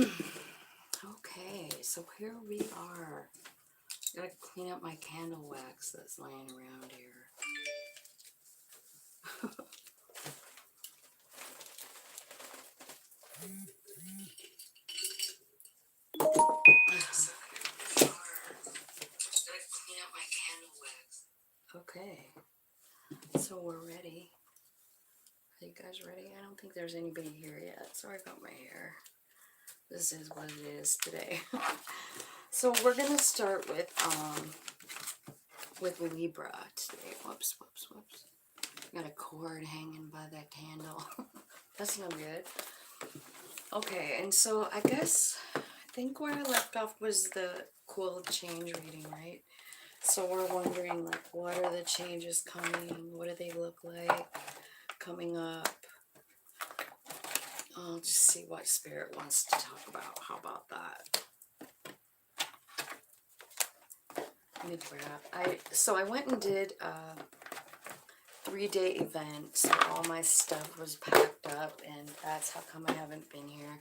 Okay, so here we are. Gotta clean up my candle wax that's laying around here. Okay, so we're ready. Are you guys ready? I don't think there's anybody here yet. Sorry about my hair. This is what it is today. So we're gonna start with Libra today. Whoops. Got a cord hanging by that candle. That's no good. Okay, and so I think where I left off was the cool change reading, right? So we're wondering, like, what are the changes coming? What do they look like coming up? I'll just see what Spirit wants to talk about. How about that? Let me grab. So I went and did a 3-day event. So all my stuff was packed up, and that's how come I haven't been here.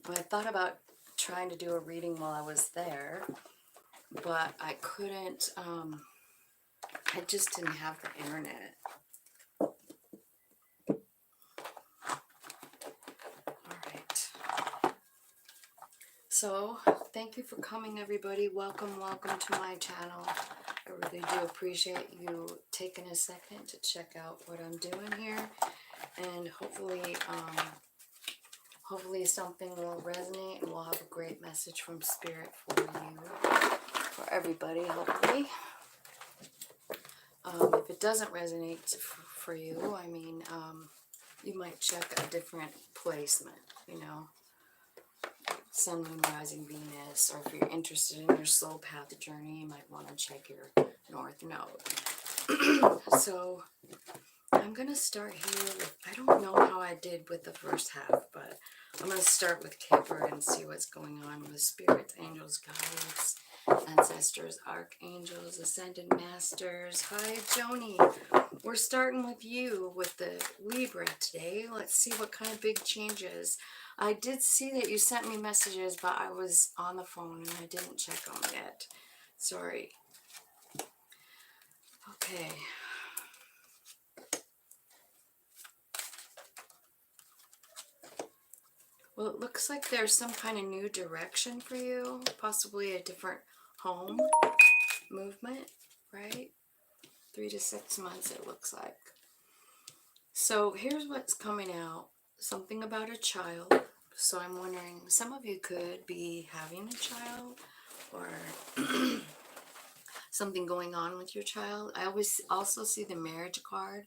I thought about trying to do a reading while I was there, but I couldn't. I just didn't have the internet. So, thank you for coming, everybody. Welcome to my channel. I really do appreciate you taking a second to check out what I'm doing here, and hopefully something will resonate, and we'll have a great message from Spirit for you, for everybody, hopefully. If it doesn't resonate for you, I mean, you might check a different placement, you know. Sun, Moon, Rising, Venus, or if you're interested in your soul path journey, you might want to check your North Node. So, I'm going to start here with, I don't know how I did with the first half, but I'm going to start with Kipper and see what's going on with spirits, angels, guides, ancestors, archangels, ascended masters. Hi, Joni. We're starting with you with the Libra today. Let's see what kind of big changes. I did see that you sent me messages, but I was on the phone and I didn't check them yet. Sorry. Okay. Well, it looks like there's some kind of new direction for you, possibly a different home movement, right? 3 to 6 months, it looks like. So here's what's coming out. Something about a child. So I'm wondering, some of you could be having a child, or something going on with your child. I always also see the marriage card.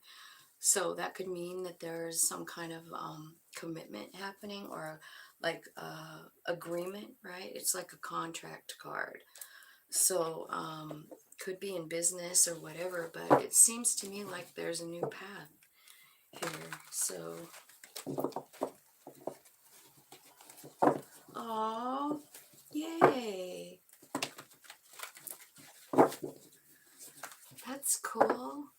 So that could mean that there's some kind of commitment happening, or like agreement, right? It's like a contract card. So could be in business or whatever, but it seems to me like there's a new path here. So, oh, yay. That's cool.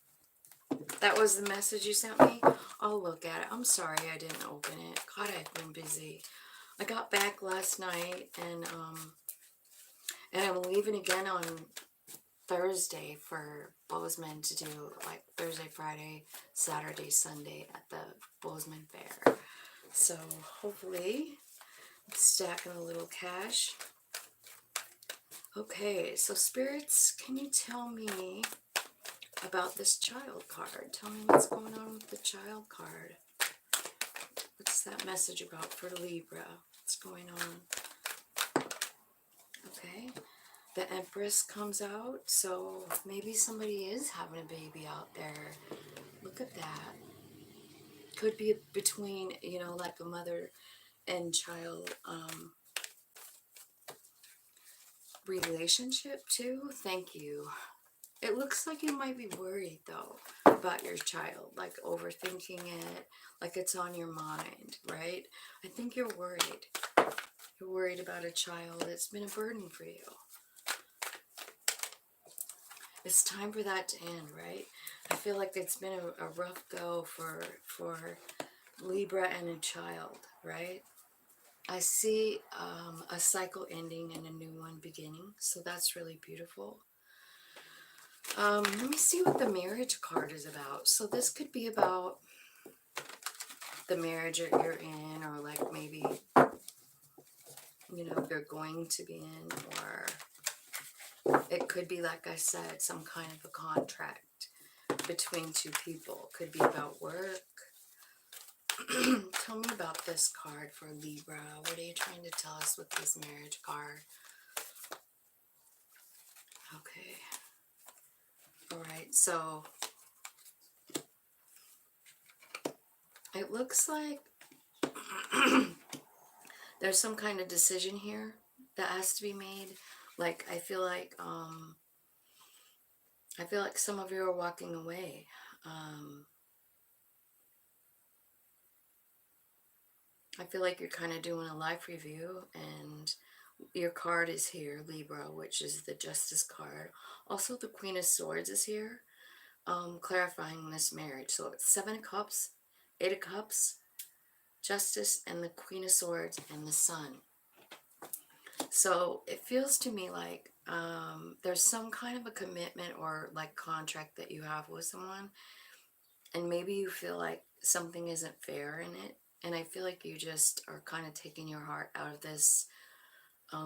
That was the message you sent me? I'll look at it. I'm sorry I didn't open it. God, I've been busy. I got back last night, and I'm leaving again on Thursday for Bozeman to do like Thursday, Friday, Saturday, Sunday at the Bozeman Fair. So hopefully I'm stacking a little cash. Okay, so spirits, can you tell me about this child card? Tell me what's going on with the child card. What's that message about for Libra? What's going on? Okay. The Empress comes out, so maybe somebody is having a baby out there. Look at that. Could be between, you know, like a mother and child relationship too. Thank you. It looks like you might be worried though about your child, like overthinking it, like it's on your mind, right? I think you're worried. You're worried about a child that's been a burden for you. It's time for that to end, right? I feel like it's been a rough go for Libra and a child, right? I see a cycle ending and a new one beginning. So that's really beautiful. Let me see what the marriage card is about. So this could be about the marriage that you're in, or like maybe, you know, you're going to be in, or it could be, like I said, some kind of a contract between two people. Could be about work. Tell me about this card for Libra. What are you trying to tell us with this marriage card? Okay. All right. So it looks like there's some kind of decision here that has to be made. Like I feel like some of you are walking away. I feel like you're kind of doing a life review, and your card is here, Libra, which is the Justice card. Also, the Queen of Swords is here, clarifying this marriage. So it's 7 of Cups, 8 of Cups, Justice, and the Queen of Swords, and the Sun. So it feels to me like there's some kind of a commitment or like contract that you have with someone, and maybe you feel like something isn't fair in it. And I feel like you just are kind of taking your heart out of this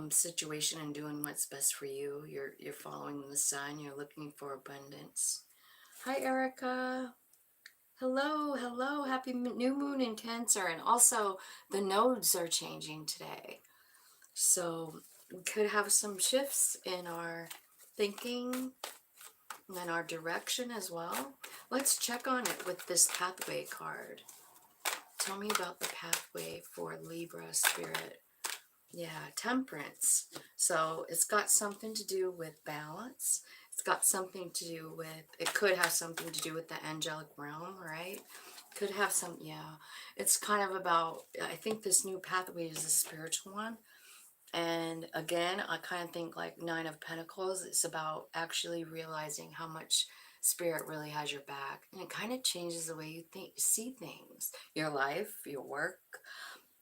situation and doing what's best for you. You're following the sun. You're looking for abundance. Hi, Erica. Hello, hello. Happy new moon in Cancer. And also, the nodes are changing today. So we could have some shifts in our thinking and our direction as well. Let's check on it with this pathway card. Tell me about the pathway for Libra spirit. Yeah, temperance. So it's got something to do with balance. It's got something to do with, it could have something to do with the angelic realm, right? Could have some, yeah. It's kind of about, I think this new pathway is a spiritual one. And again, I kind of think like 9 of Pentacles, it's about actually realizing how much spirit really has your back. And it kind of changes the way you think, see things, your life, your work,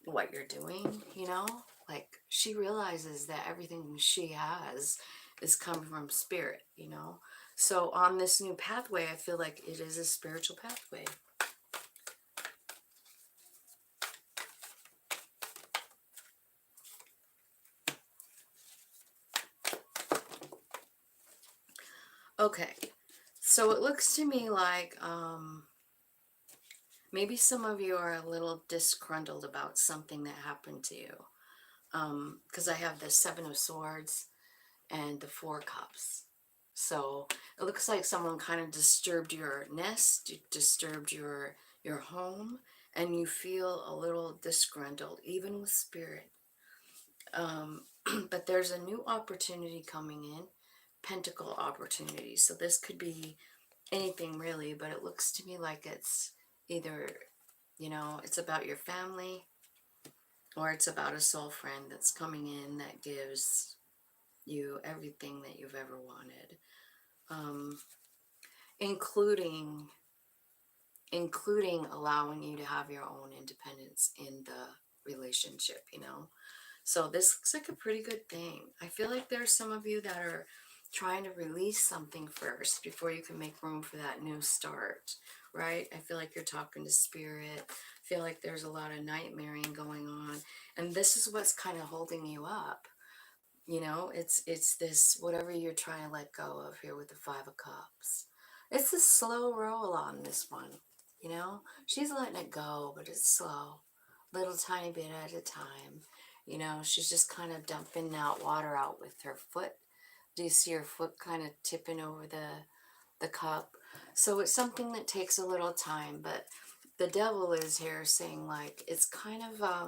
what you're doing, you know? Like, she realizes that everything she has is coming from spirit, you know? So on this new pathway, I feel like it is a spiritual pathway. Okay, so it looks to me like maybe some of you are a little disgruntled about something that happened to you. Because I have the 7 of Swords and the 4 Cups. So it looks like someone kind of disturbed your nest, disturbed your home, and you feel a little disgruntled, even with spirit. But there's a new opportunity coming in, pentacle opportunity. So this could be anything really, but it looks to me like it's either, you know, it's about your family, or it's about a soul friend that's coming in that gives you everything that you've ever wanted, including allowing you to have your own independence in the relationship, you know. So this looks like a pretty good thing. I feel like there's some of you that are trying to release something first before you can make room for that new start, right? I feel like you're talking to spirit. I feel like there's a lot of nightmaring going on, and this is what's kind of holding you up. You know, it's this whatever you're trying to let go of here with the 5 of Cups. It's a slow roll on this one. You know, she's letting it go, but it's slow, little tiny bit at a time. You know, she's just kind of dumping out water out with her foot. Do you see her foot kind of tipping over the cup? So it's something that takes a little time, but the devil is here saying like it's kind of I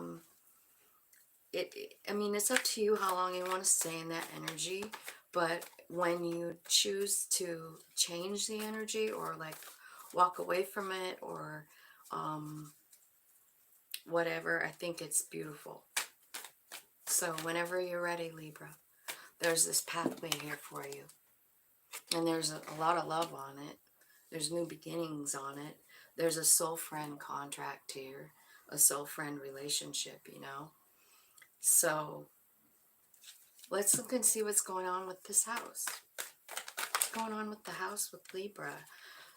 mean, it's up to you how long you want to stay in that energy, but when you choose to change the energy or like walk away from it or whatever, I think it's beautiful. So whenever you're ready, Libra, there's this pathway here for you, and there's a lot of love on it. There's new beginnings on it. There's a soul friend contract here, a soul friend relationship, you know. So let's look and see what's going on with this house. What's going on with the house with Libra?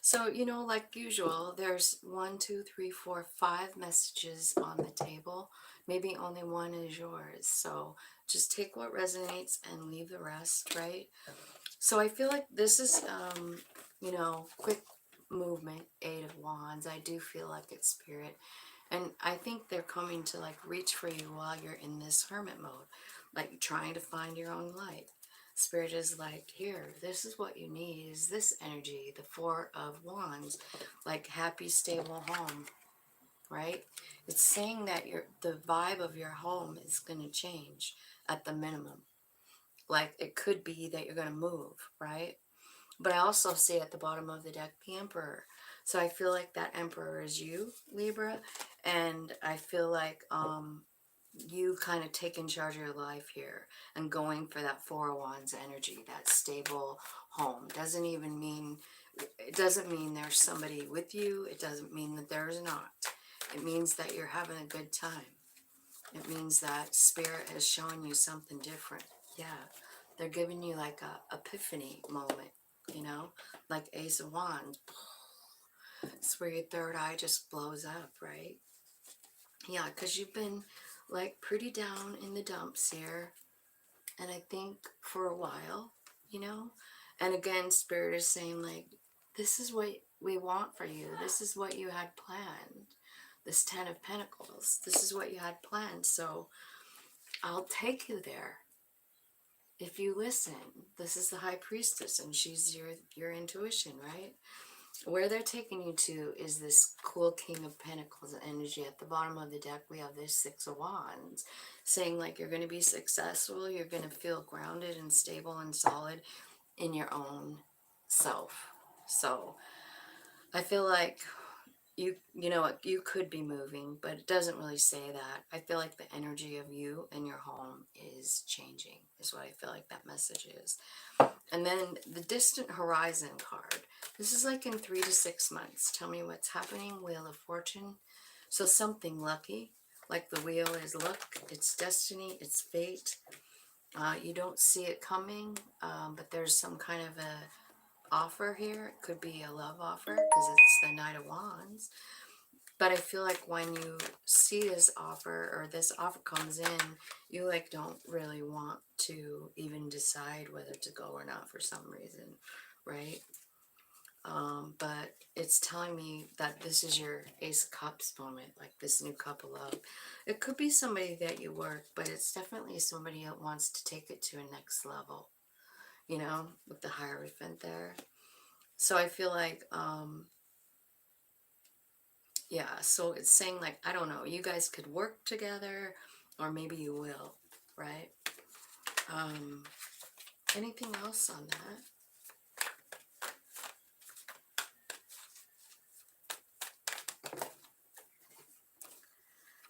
So, you know, like usual, there's 1, 2, 3, 4, 5 messages on the table. Maybe only one is yours. So just take what resonates and leave the rest, right? So I feel like this is, you know, quick movement, 8 of Wands. I do feel like it's spirit. And I think they're coming to like reach for you while you're in this hermit mode, like trying to find your own light. Spirit is like, here, this is what you need, is this energy, the 4 of Wands, like happy, stable home, right? It's saying that the vibe of your home is going to change at the minimum. Like it could be that you're going to move, right? But I also see at the bottom of the deck the Emperor. So I feel like that Emperor is you, Libra. And I feel like you kind of taking charge of your life here and going for that 4 of Wands energy, that stable home. It doesn't mean there's somebody with you. It doesn't mean that there's not. It means that you're having a good time. It means that Spirit has shown you something different. Yeah, they're giving you like a epiphany moment, you know, like Ace of Wands. It's where your third eye just blows up, right? Yeah, because you've been like pretty down in the dumps here, and I think for a while, you know. And again, Spirit is saying like, this is what we want for you. This is what you had planned. This 10 of Pentacles. This is what you had planned. So I'll take you there if you listen. This is the High Priestess, and she's your intuition, right? Where they're taking you to is this cool King of Pentacles energy. At the bottom of the deck, we have this 6 of Wands, saying like you're going to be successful, you're going to feel grounded and stable and solid in your own self. So I feel like you know what, you could be moving, but it doesn't really say that. I feel like the energy of you and your home is changing, is what I feel like that message is. And then the distant horizon card. This is like in 3 to 6 months. Tell me what's happening. Wheel of Fortune. So something lucky, like the wheel is luck, it's destiny, it's fate. You don't see it coming, but there's some kind of a offer here. It could be a love offer because it's the Knight of Wands. But I feel like when you see this offer, or this offer comes in, you like don't really want to even decide whether to go or not for some reason, right? But it's telling me that this is your Ace of Cups moment, like this new couple of. It could be somebody that you work, but it's definitely somebody that wants to take it to a next level, you know, with the Hierophant there. So I feel like, yeah, so it's saying like, I don't know, you guys could work together, or maybe you will, right? Anything else on that?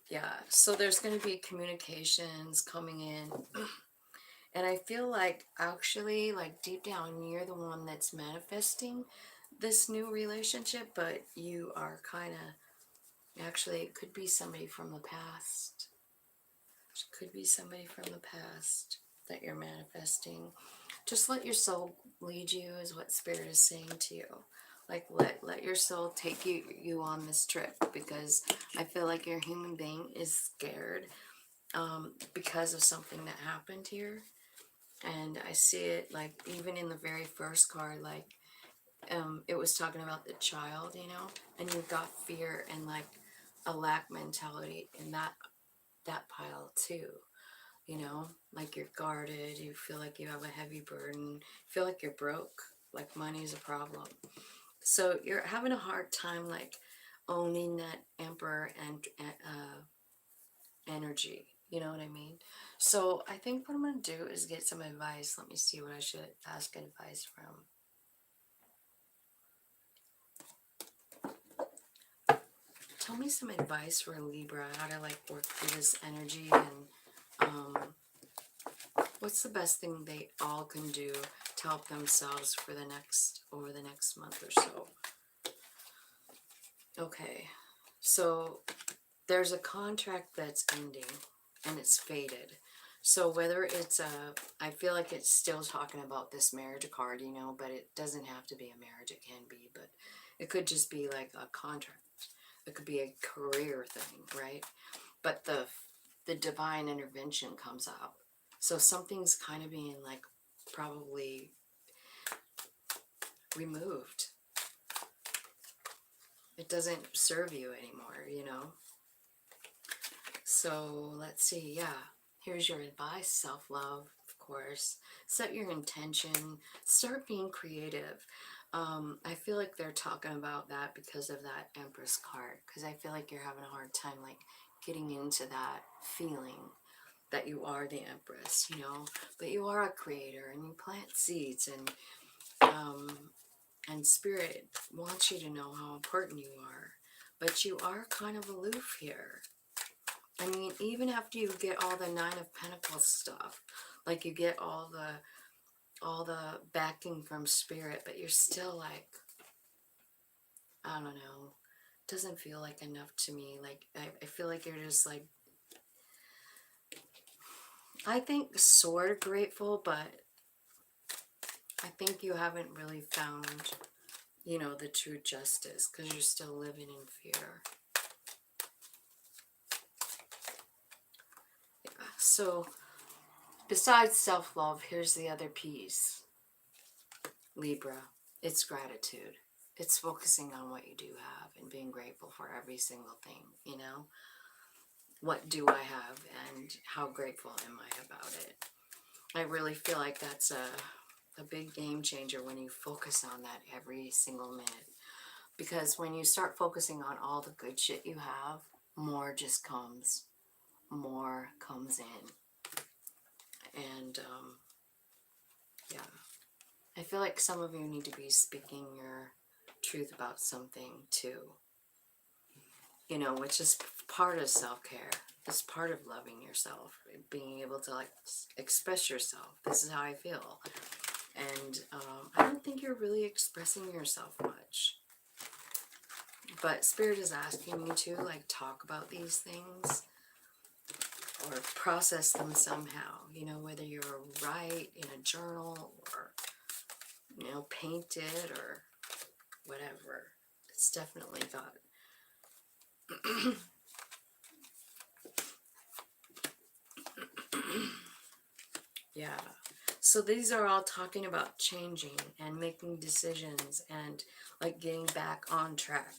Yeah, so there's going to be communications coming in. And I feel like actually, like deep down, you're the one that's manifesting this new relationship, but you are kind of, actually, it could be somebody from the past. It could be somebody from the past that you're manifesting. Just let your soul lead you, is what Spirit is saying to you. Like let your soul take you on this trip, because I feel like your human being is scared because of something that happened here. And I see it like even in the very first card, like it was talking about the child, you know, and you've got fear and like a lack mentality in that pile too. You know, like you're guarded, you feel like you have a heavy burden, feel like you're broke, like money's a problem. So you're having a hard time like owning that Emperor and energy. You know what I mean? So I think what I'm going to do is get some advice. Let me see what I should ask advice from. Tell me some advice for Libra, how to like work through this energy, and what's the best thing they all can do to help themselves for over the next month or so. Okay, so there's a contract that's ending. and it's faded. So whether it's I feel like it's still talking about this marriage card, you know, but it doesn't have to be a marriage. It can be, but it could just be like a contract. It could be a career thing, right? But the divine intervention comes out. So something's kind of being like probably removed. It doesn't serve you anymore, you know. So let's see, yeah. Here's your advice, self-love, of course. Set your intention. Start being creative. I feel like they're talking about that because of that Empress card. Because I feel like you're having a hard time, like, getting into that feeling that you are the Empress, you know. But you are a creator, and you plant seeds, and Spirit wants you to know how important you are. But you are kind of aloof here. I mean, even after you get all the Nine of Pentacles stuff, like you get all the backing from Spirit, but you're still like, I don't know, doesn't feel like enough to me. Like, I feel like you're just like, I think sort of grateful, but I think you haven't really found, you know, the true justice, because you're still living in fear. Yeah, so besides self-love, here's the other piece. Libra, it's gratitude. It's focusing on what you do have and being grateful for every single thing, you know? What do I have and how grateful am I about it? I really feel like that's a big game changer when you focus on that every single minute. Because when you start focusing on all the good shit you have, more just comes. More comes in. And, yeah. I feel like some of you need to be speaking your truth about something too. You know, which is part of self-care. It's part of loving yourself. Being able to, like, express yourself. This is how I feel. And I don't think you're really expressing yourself much. But Spirit is asking you to, like, talk about these things. Or process them somehow. You know, whether you're write in a journal or, you know, paint it or whatever. It's definitely got yeah. So these are all talking about changing and making decisions and, like, getting back on track.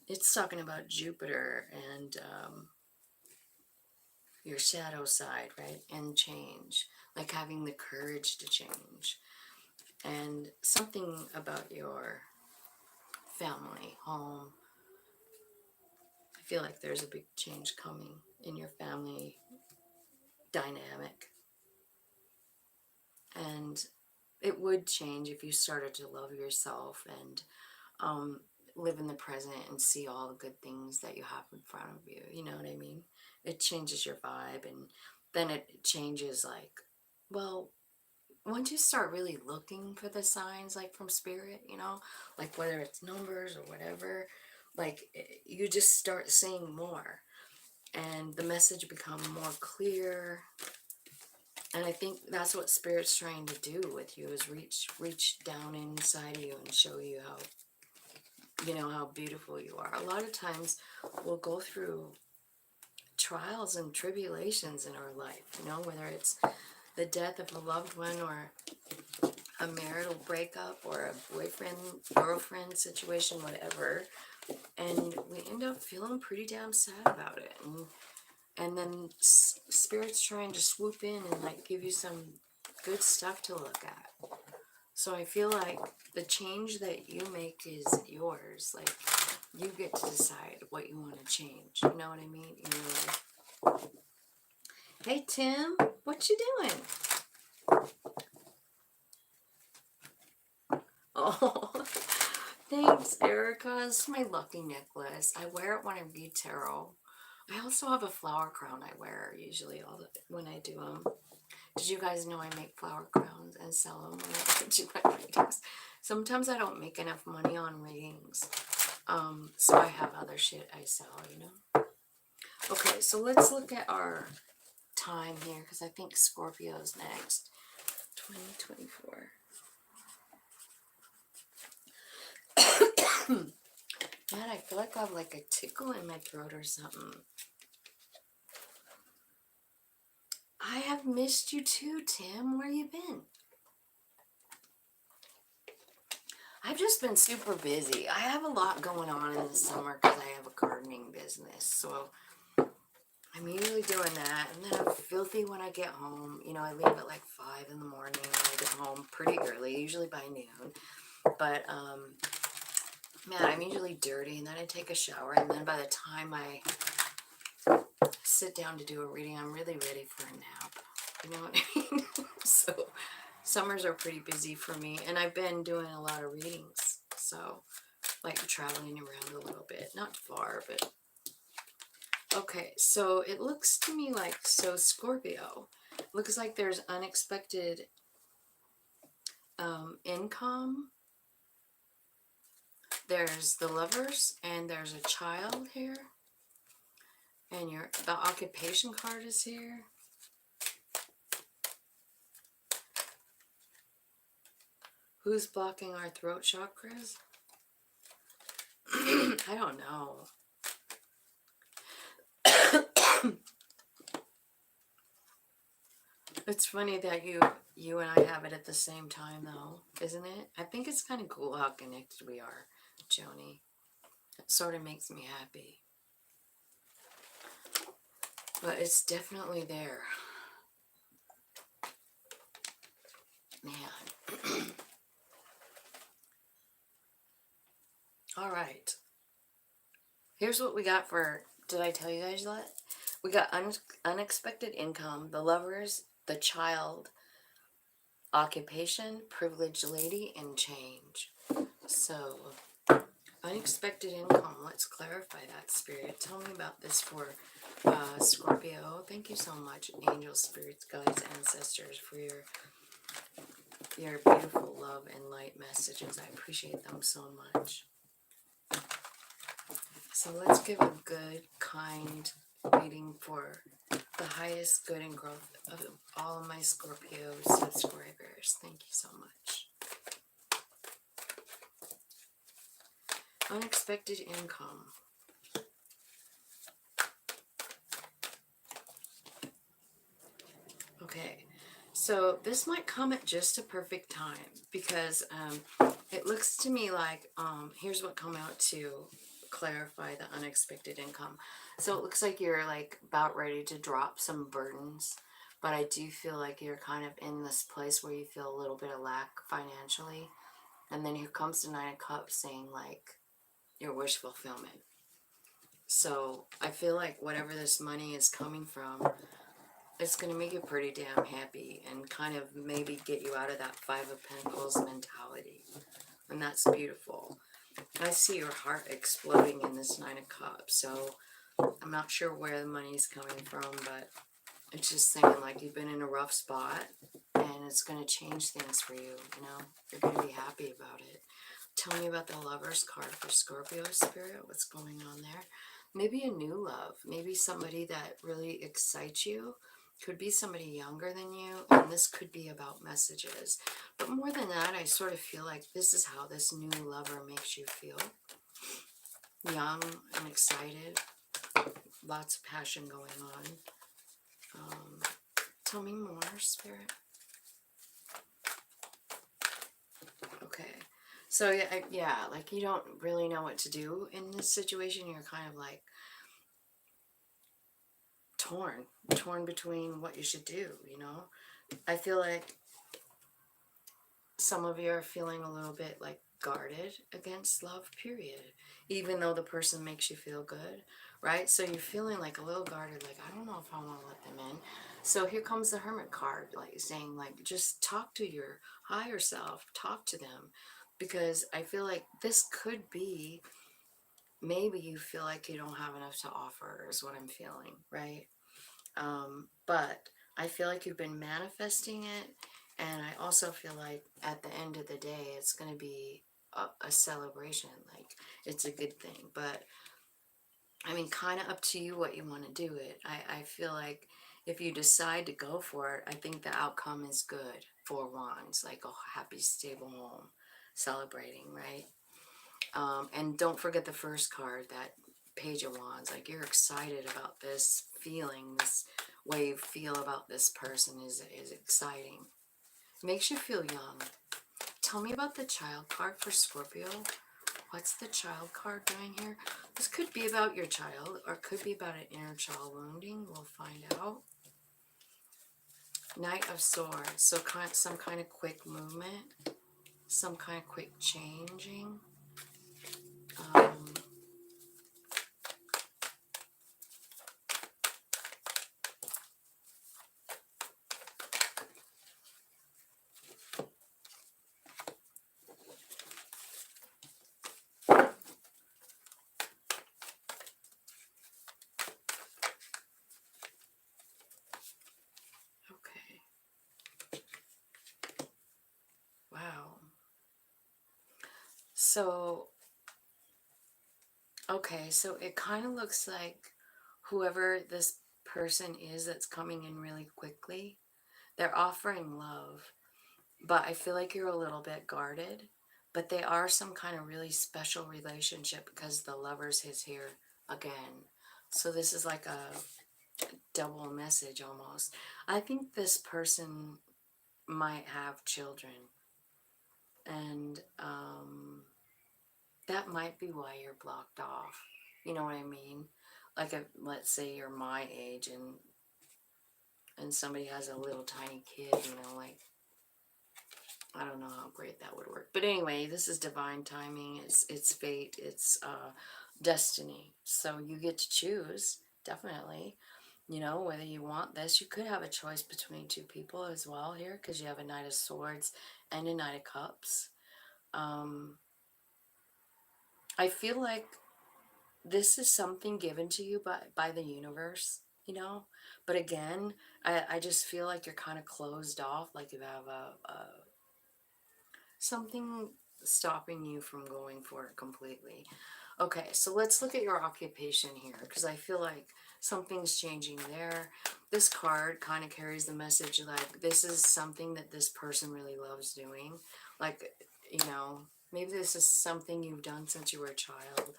It's talking about Jupiter and your shadow side, right? And change. Like having the courage to change. And something about your family, home. I feel like there's a big change coming in your family dynamic. And it would change if you started to love yourself and live in the present and see all the good things that you have in front of you. You know what I mean? It changes your vibe, and then it changes, like, well, once you start really looking for the signs, like, from Spirit, you know, like whether it's numbers or whatever, like, you just start seeing more, and the message become more clear. And I think that's what Spirit's trying to do with you, is reach down inside of you and show you how, you know, how beautiful you are. A lot of times we'll go through trials and tribulations in our life, you know, whether it's the death of a loved one or a marital breakup or a boyfriend, girlfriend situation, whatever. And we end up feeling pretty damn sad about it. And then Spirit's trying to swoop in and, like, give you some good stuff to look at. So I feel like the change that you make is yours. Like, you get to decide what you want to change. You know what I mean? In your life. Hey, Tim, what you doing? Oh, thanks, Erica. It's my lucky necklace. I wear it when I read tarot. I also have a flower crown I wear usually when I do them. Did you guys know I make flower crowns and sell them when I do my readings? Sometimes I don't make enough money on readings, so I have other shit I sell, you know. Okay, so let's look at our time here, because I think Scorpio's next. 2024. Man, I feel like I have like a tickle in my throat or something. I have missed you too, Tim. Where you been? I've just been super busy. I have a lot going on in the summer because I have a gardening business. So I'm usually doing that. And then I'm filthy when I get home. You know, I leave at like 5 in the morning and I get home pretty early, usually by noon. But, man, I'm usually dirty, and then I take a shower, and then by the time I sit down to do a reading, I'm really ready for a nap. You know what I mean? So summers are pretty busy for me, and I've been doing a lot of readings. So, like traveling around a little bit, not far, but okay. So it looks to me like, so Scorpio, looks like there's unexpected income. There's the Lovers, and there's a child here. And the occupation card is here. Who's blocking our throat chakras? I don't know. It's funny that you and I have it at the same time, though, isn't it? I think it's kind of cool how connected we are, Joni. It sort of makes me happy. But it's definitely there. Man. All right. Here's what we got for, did I tell you guys that? We got unexpected income, the Lovers, the child, occupation, privileged lady, and change. So, unexpected income. Let's clarify that, Spirit. Tell me about this for Scorpio. Thank you so much, angels, spirits, guides, ancestors, for your beautiful love and light messages. I appreciate them so much. So let's give a good, kind reading for the highest good and growth of all of my Scorpio subscribers. Thank you so much. Unexpected income. Okay, so this might come at just a perfect time because it looks to me like, here's what come out to clarify the unexpected income. So it looks like you're like about ready to drop some burdens, but I do feel like you're kind of in this place where you feel a little bit of lack financially. And then here comes the Nine of Cups saying like your wish fulfillment. So I feel like whatever this money is coming from, it's going to make you pretty damn happy and kind of maybe get you out of that Five of Pentacles mentality. And that's beautiful. I see your heart exploding in this Nine of Cups. So I'm not sure where the money is coming from, but it's just saying like you've been in a rough spot and it's going to change things for you, you know. You're going to be happy about it. Tell me about the Lovers card for Scorpio, Spirit. What's going on there? Maybe a new love. Maybe somebody that really excites you. Could be somebody younger than you, and this could be about messages. But more than that, I sort of feel like this is how this new lover makes you feel. Young and excited. Lots of passion going on. Tell me more, Spirit. Okay. So, yeah, like you don't really know what to do in this situation. You're kind of like torn between what you should do, you know? I feel like some of you are feeling a little bit like guarded against love, period. Even though the person makes you feel good, right? So you're feeling like a little guarded, like, I don't know if I want to let them in. So here comes the Hermit card, like saying, like, just talk to your higher self, talk to them. Because I feel like this could be, maybe you feel like you don't have enough to offer, is what I'm feeling, right? But I feel like you've been manifesting it, and I also feel like at the end of the day, it's going to be a celebration. Like, it's a good thing. But I mean, kind of up to you what you want to do it. I feel like if you decide to go for it, I think the outcome is good. Four Wands, like a happy, stable home, celebrating, right? And don't forget the first card, that Page of Wands. Like, you're excited about this feeling, this way you feel about this person is exciting. Makes you feel young. Tell me about the child card for Scorpio. What's the child card doing here? This could be about your child, or it could be about an inner child wounding. We'll find out. Knight of Swords. So some kind of quick movement, some kind of quick changing. Okay. Wow. So, okay, so it kind of looks like whoever this person is that's coming in really quickly, they're offering love, but I feel like you're a little bit guarded. But they are some kind of really special relationship because the Lovers is here again. So this is like a double message almost. I think this person might have children, and that might be why you're blocked off. You know what I mean? Like, let's say you're my age, and somebody has a little tiny kid, you know, like, I don't know how great that would work. But anyway, this is divine timing. It's fate. It's destiny. So you get to choose, definitely. You know, whether you want this. You could have a choice between two people as well here, because you have a Knight of Swords and a Knight of Cups. I feel like this is something given to you by the universe, you know? But again, I just feel like you're kind of closed off, like you have a something stopping you from going for it completely. Okay, so let's look at your occupation here, because I feel like something's changing there. This card kind of carries the message like this is something that this person really loves doing. Like, you know, maybe this is something you've done since you were a child,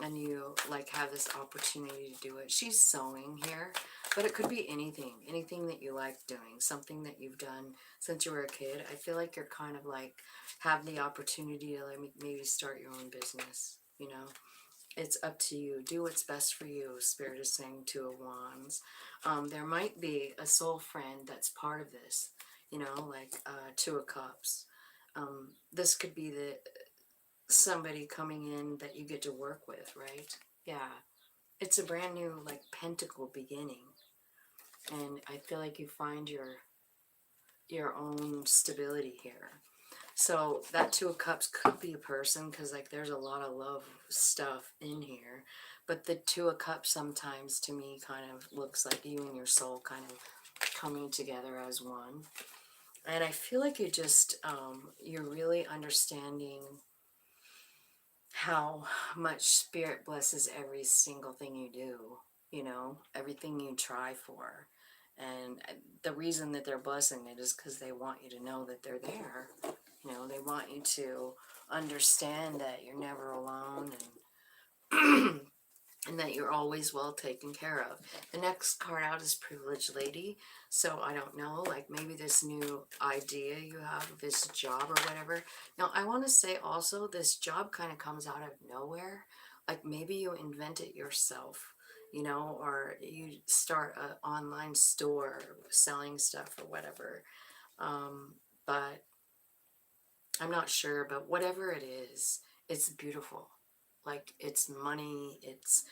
and you like have this opportunity to do it. She's sewing here, but it could be anything that you like doing, something that you've done since you were a kid. I feel like you're kind of like have the opportunity to like maybe start your own business, you know. It's up to you. Do what's best for you. Spirit is saying Two of Wands. There might be a soul friend that's part of this, you know, like Two of Cups. This could be the somebody coming in that you get to work with, right? Yeah. It's a brand new like pentacle beginning. And I feel like you find your own stability here. So that Two of Cups could be a person, because like there's a lot of love stuff in here. But the Two of Cups sometimes to me kind of looks like you and your soul kind of coming together as one. And I feel like you just you're really understanding how much Spirit blesses every single thing you do, you know, everything you try for. And the reason that they're blessing it is because they want you to know that they're there. You know, they want you to understand that you're never alone, and and that you're always well taken care of. The next card out is Privileged Lady. So I don't know, like maybe this new idea you have of this job or whatever. Now I want to say also this job kind of comes out of nowhere. Like maybe you invent it yourself, you know, or you start an online store selling stuff or whatever. But I'm not sure, but whatever it is, it's beautiful. Like it's money, it's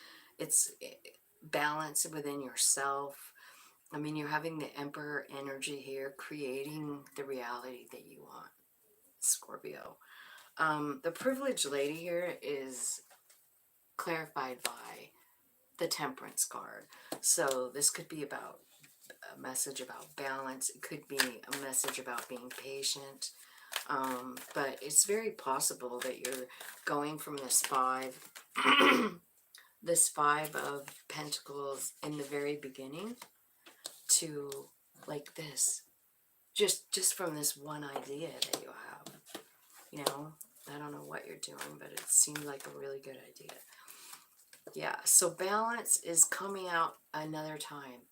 balance within yourself. I mean, you're having the Emperor energy here, creating the reality that you want, Scorpio. The Privileged Lady here is clarified by the Temperance card. So this could be about a message about balance. It could be a message about being patient. But it's very possible that you're going from this 5 this Five of Pentacles in the very beginning to like this. Just from this one idea that you have. You know, I don't know what you're doing, but it seemed like a really good idea. Yeah, so balance is coming out another time,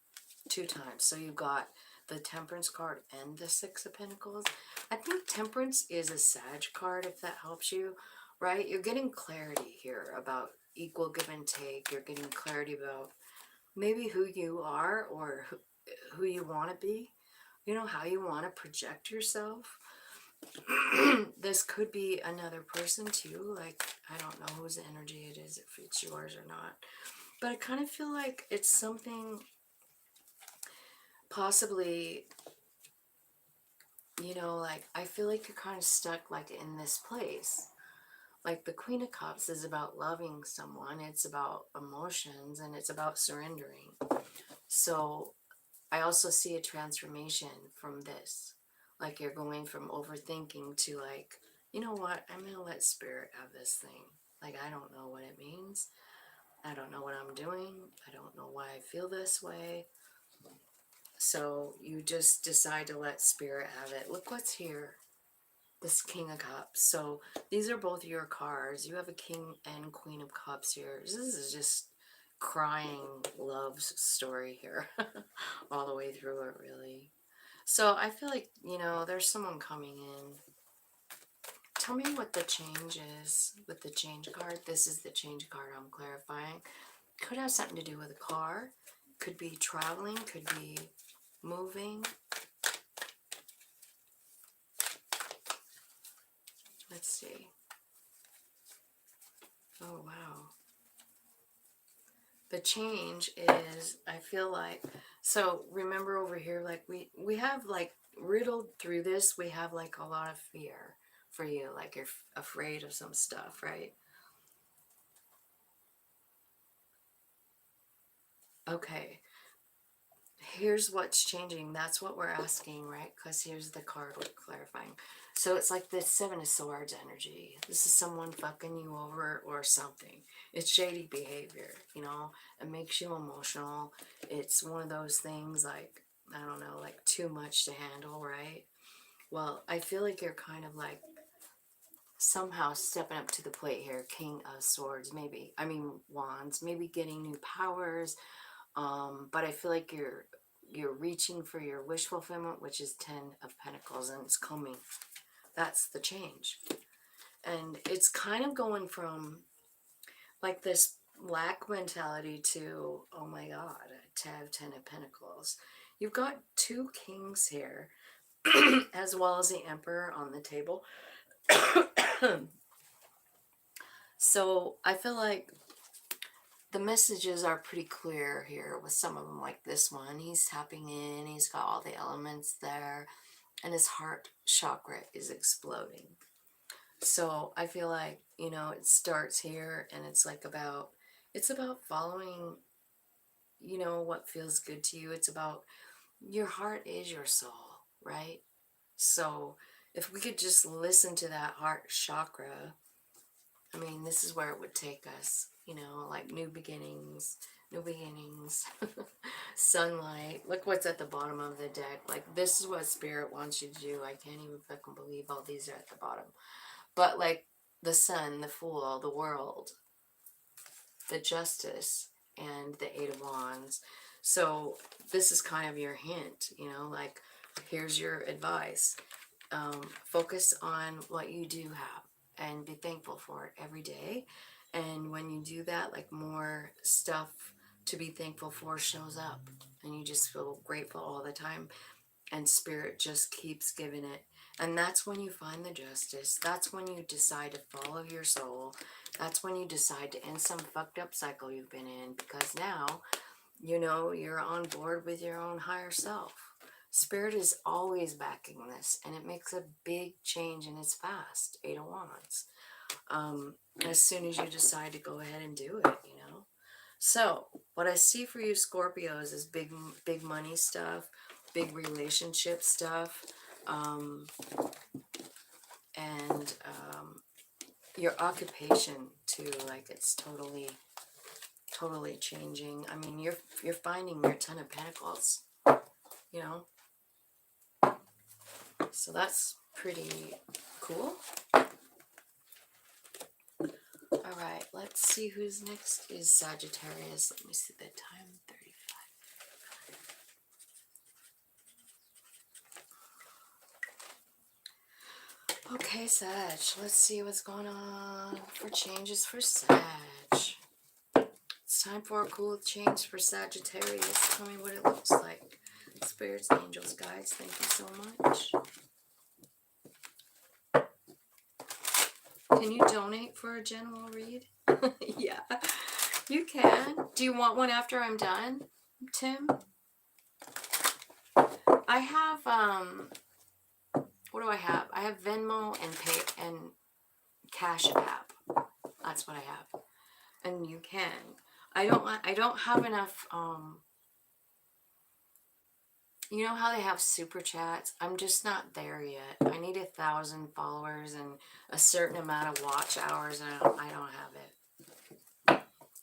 2 times. So you got the Temperance card and the Six of Pentacles. I think Temperance is a Sag card, if that helps you, right? You're getting clarity here about equal give and take. You're getting clarity about maybe who you are or who you want to be. You know, how you want to project yourself. This could be another person too. Like, I don't know whose energy it is, if it's yours or not. But I kind of feel like it's something possibly, you know, like, I feel like you're kind of stuck like in this place. Like the Queen of Cups is about loving someone. It's about emotions and it's about surrendering. So I also see a transformation from this. Like you're going from overthinking to like, you know what? I'm going to let Spirit have this thing. Like, I don't know what it means. I don't know what I'm doing. I don't know why I feel this way. So you just decide to let Spirit have it. Look what's here. This King of Cups. So these are both your cards. You have a King and Queen of Cups here. This is just crying love story here. All the way through it, really. So I feel like, you know, there's someone coming in. Tell me what the change is with the change card. This is the change card I'm clarifying. Could have something to do with a car. Could be traveling. Could be moving. Let's see. Oh, wow. The change is, I feel like, so remember over here, like we have like riddled through this, we have like a lot of fear for you, like you're afraid of some stuff, right? Okay, here's what's changing. That's what we're asking, right? Because here's the card we're clarifying. So it's like the Seven of Swords energy. This is someone fucking you over or something. It's shady behavior, you know? It makes you emotional. It's one of those things like, I don't know, like too much to handle, right? Well, I feel like you're kind of like somehow stepping up to the plate here. King of Swords, maybe. I mean, Wands. Maybe getting new powers. But I feel like you're reaching for your wish fulfillment, which is 10 of Pentacles, and it's coming. That's the change. And it's kind of going from like this lack mentality to, oh my God, to have 10 of Pentacles. You've got 2 kings here, as well as the Emperor on the table. So I feel like the messages are pretty clear here with some of them, like this one. He's tapping in, he's got all the elements there, and his heart chakra is exploding. So I feel like, you know, it starts here and it's like it's about following, you know, what feels good to you. It's about your heart is your soul, right? So if we could just listen to that heart chakra, I mean, this is where it would take us, you know, like new beginnings, sunlight. Look what's at the bottom of the deck. Like, this is what Spirit wants you to do. I can't even fucking believe all these are at the bottom. But, like, the sun, the Fool, the World, the Justice, and the Eight of Wands. So, this is kind of your hint, you know, like, here's your advice. Focus on what you do have and be thankful for it every day. And when you do that, like, more stuff to be thankful for shows up and you just feel grateful all the time, and Spirit just keeps giving it. And that's when you find the justice. That's when you decide to follow your soul. That's when you decide to end some fucked up cycle you've been in, because now, you know, you're on board with your own higher self. Spirit is always backing this, and it makes a big change, and it's fast. 8 of Wands. As soon as you decide to go ahead and do it, you know. So what I see for you Scorpios is big money stuff, big relationship stuff, and your occupation too. Like, it's totally totally changing. I mean, you're finding your Ten of Pentacles, you know. So that's pretty cool. All right, let's see who's next is Sagittarius. Let me see the time, 35. Okay, Sag, let's see what's going on for changes for Sag. It's time for a cool change for Sagittarius. Tell me what it looks like. Spirits, angels, guides, thank you so much. Can you donate for a general read? Yeah, you can. Do you want one after I'm done, Tim? I have, what do I have? I have Venmo and Cash App. That's what I have. And you can. I don't have enough, you know how they have super chats? I'm just not there yet. I need 1,000 followers and a certain amount of watch hours, and I don't have it.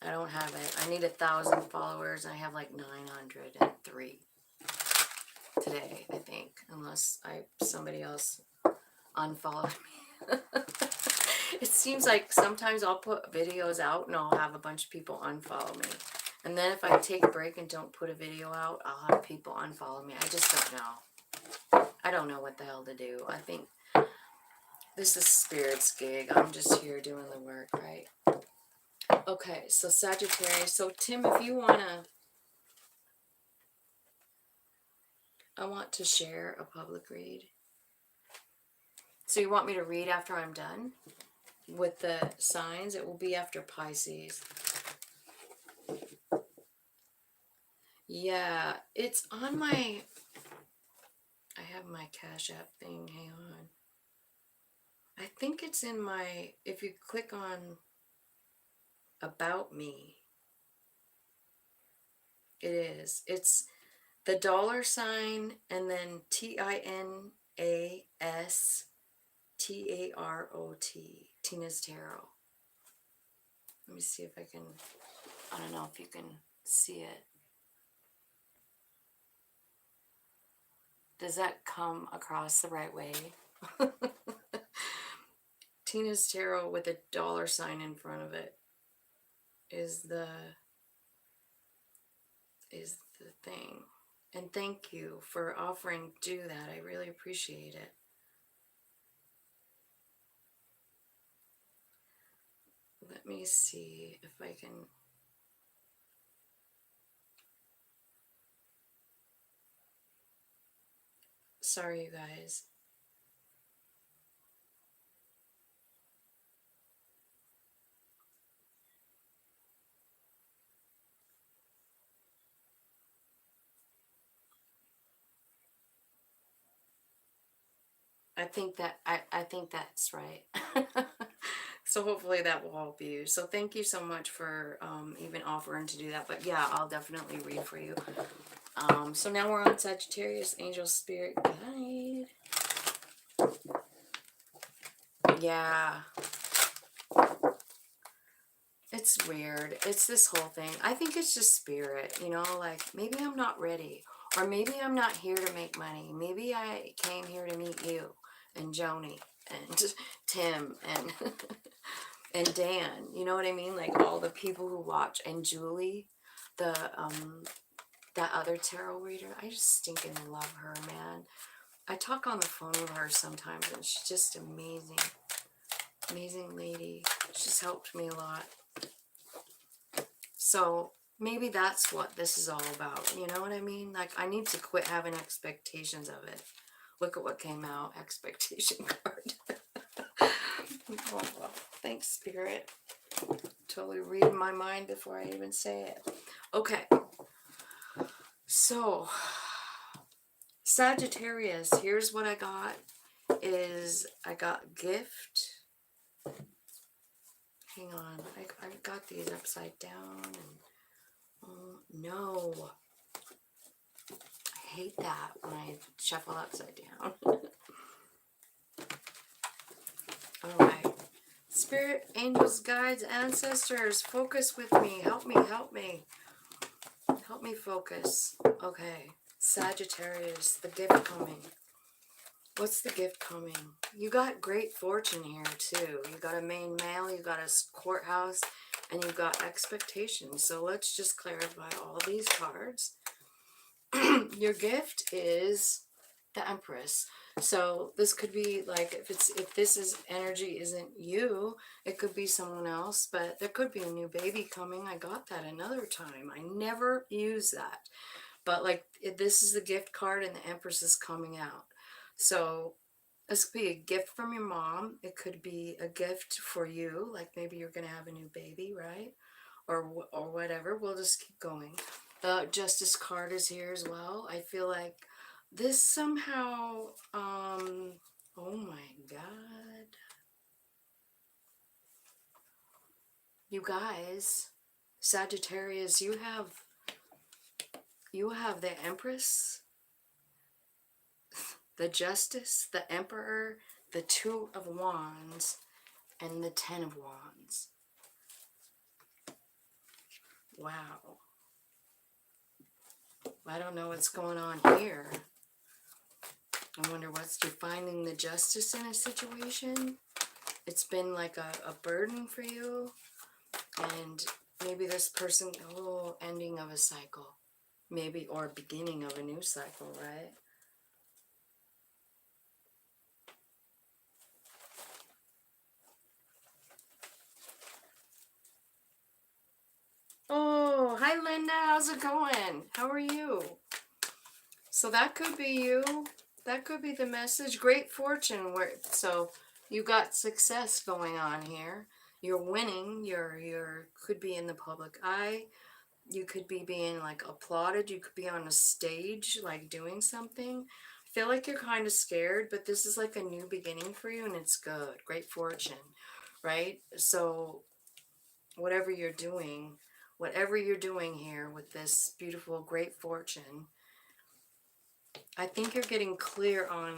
I don't have it. I need 1,000 followers, and I have like 903 today, I think, unless somebody else unfollowed me. It seems like sometimes I'll put videos out and I'll have a bunch of people unfollow me. And then if I take a break and don't put a video out, I'll have people unfollow me. I just don't know. I don't know what the hell to do. I think this is Spirit's gig. I'm just here doing the work, right? Okay, so Sagittarius. So Tim, if you want to, I want to share a public read. So you want me to read after I'm done with the signs? It will be after Pisces. Yeah, it's on my, I have my Cash App thing, hang on. I think it's in my, if you click on About Me, it is. It's the $ and then TINASTAROT, Tina's Tarot. Let me see if I can, I don't know if you can see it. Does that come across the right way? Tina's Tarot with a $ in front of it is the thing. And thank you for offering to do that. I really appreciate it. Let me see if I can. Sorry, you guys. I think that's right. So hopefully that will help you. So thank you so much for even offering to do that. But yeah, I'll definitely read for you. So now we're on Sagittarius, Angel Spirit Guide. Yeah. It's weird. It's this whole thing. I think it's just spirit, you know, like maybe I'm not ready. Or maybe I'm not here to make money. Maybe I came here to meet you and Joni and Tim and and Dan. You know what I mean? Like all the people who watch, and Julie, the that other tarot reader. I just stinking love her, man. I talk on the phone with her sometimes and she's just amazing. Amazing lady. She's helped me a lot. So maybe that's what this is all about. You know what I mean? Like I need to quit having expectations of it. Look at what came out. Expectation card. Oh, well, thanks, Spirit. Totally reading my mind before I even say it. Okay. So, Sagittarius, here's what I got. I got gift. Hang on. I got these upside down. And, oh, no. I hate that when I shuffle upside down. Alright. Spirit, angels, guides, ancestors, focus with me. Help me, help me. Help me focus. Okay. Sagittarius, the gift coming. What's the gift coming? You got great fortune here, too. You got a main male, you got a courthouse, and you got expectations. So let's just clarify all these cards. Your gift is the Empress. So this could be like, if this is energy isn't you, it could be someone else, but there could be a new baby coming. I got that another time. I never use that. But like, this is the gift card and the Empress is coming out. So this could be a gift from your mom. It could be a gift for you. Like maybe you're going to have a new baby, right? Or whatever. We'll just keep going. The Justice card is here as well. I feel like this somehow, oh my God. You guys, Sagittarius, you have the Empress, the Justice, the Emperor, the Two of Wands, and the Ten of Wands. Wow. I don't know what's going on here. I wonder what's defining the justice in a situation. It's been like a burden for you. And maybe this person, oh, ending of a cycle. Maybe, or beginning of a new cycle, right? Oh, hi Linda, how's it going? How are you? So that could be you. That could be the message. Great fortune. So you got success going on here. You're winning. You're could be in the public eye. You could be being like applauded. You could be on a stage like doing something. I feel like you're kind of scared, but this is like a new beginning for you and it's good. Great fortune, right? So whatever you're doing here with this beautiful great fortune, I think you're getting clear on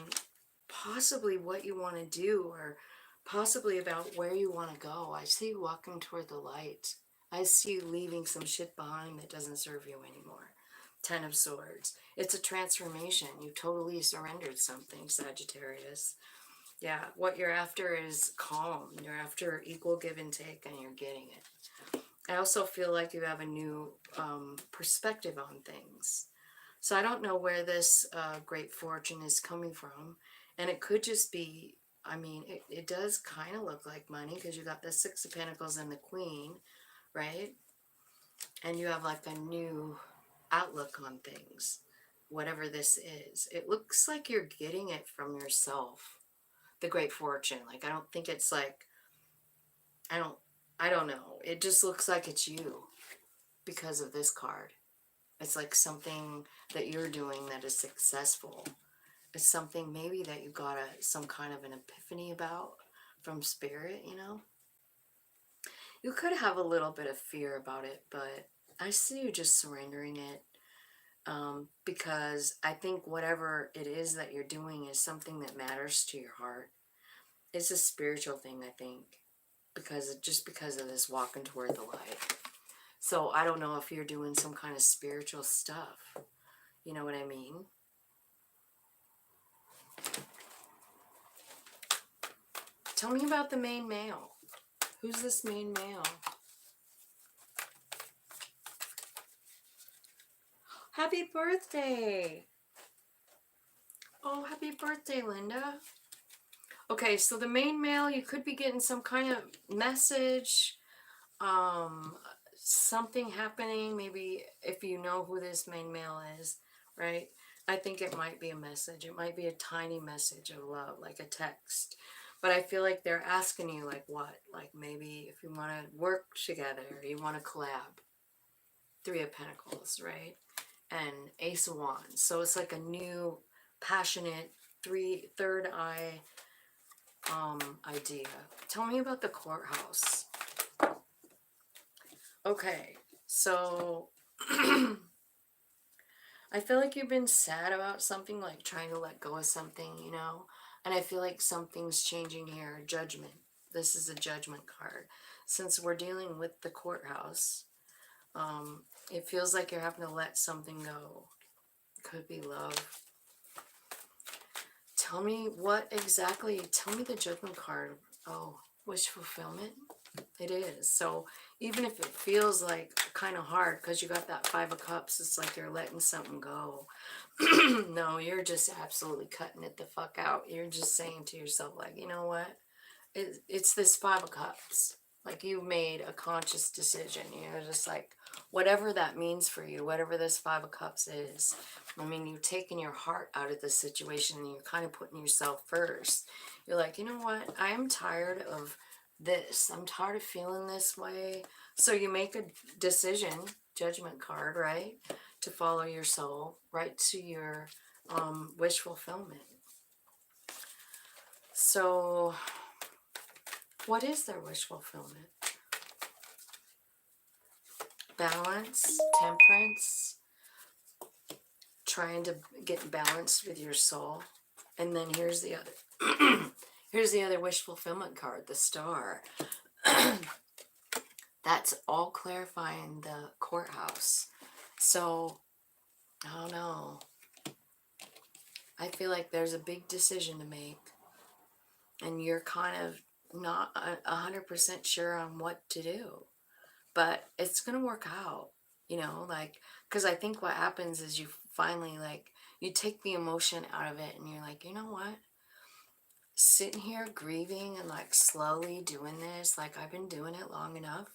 possibly what you want to do or possibly about where you want to go. I see you walking toward the light. I see you leaving some shit behind that doesn't serve you anymore. Ten of Swords. It's a transformation. You totally surrendered something, Sagittarius. Yeah, what you're after is calm. You're after equal give and take, and you're getting it. I also feel like you have a new perspective on things. So I don't know where this great fortune is coming from. And it could just be, I mean, it does kind of look like money because you got the Six of Pentacles and the Queen, right? And you have like a new outlook on things, whatever this is. It looks like you're getting it from yourself, the great fortune. Like, I don't think it's like, I don't know. It just looks like it's you because of this card. It's like something that you're doing that is successful. It's something maybe that you got some kind of an epiphany about from spirit, you know? You could have a little bit of fear about it, but I see you just surrendering it because I think whatever it is that you're doing is something that matters to your heart. It's a spiritual thing, I think, because of this walking toward the light. So I don't know if you're doing some kind of spiritual stuff. You know what I mean? Tell me about the main male. Who's this main male? Happy birthday! Oh, happy birthday, Linda. Okay, so the main male, you could be getting some kind of message, something happening, maybe if you know who this main male is, right? I think it might be a message. It might be a tiny message of love, like a text. But I feel like they're asking you, like, what? Like, maybe if you want to work together, you want to collab. Three of Pentacles, right? And Ace of Wands. So it's like a new, passionate, third eye idea. Tell me about the courthouse. Okay, so I feel like you've been sad about something, like trying to let go of something, you know? And I feel like something's changing here. Judgment. This is a judgment card. Since we're dealing with the courthouse, it feels like you're having to let something go. Could be love. Tell me what exactly, tell me the judgment card. Oh, wish fulfillment. It is. So even if it feels like kind of hard because you got that 5 of Cups, it's like you're letting something go. No, you're just absolutely cutting it the fuck out. You're just saying to yourself, like, you know what? It's this 5 of Cups. Like, you've made a conscious decision. You're just like, whatever that means for you, whatever this 5 of Cups is. I mean, you've taken your heart out of the situation and you're kind of putting yourself first. You're like, you know what? I am tired of this. I'm tired of feeling this way. So you make a decision, judgment card, right? To follow your soul, right to your wish fulfillment. So what is their wish fulfillment? Balance, temperance, trying to get balanced with your soul. And then here's the other here's the other wish fulfillment card, the Star. That's all clarifying the courthouse. So I don't know. I feel like there's a big decision to make, and you're kind of not 100% sure on what to do, but it's gonna work out, you know, like, because I think what happens is you finally, like, you take the emotion out of it and you're like, you know what, sitting here grieving and like slowly doing this, like, I've been doing it long enough,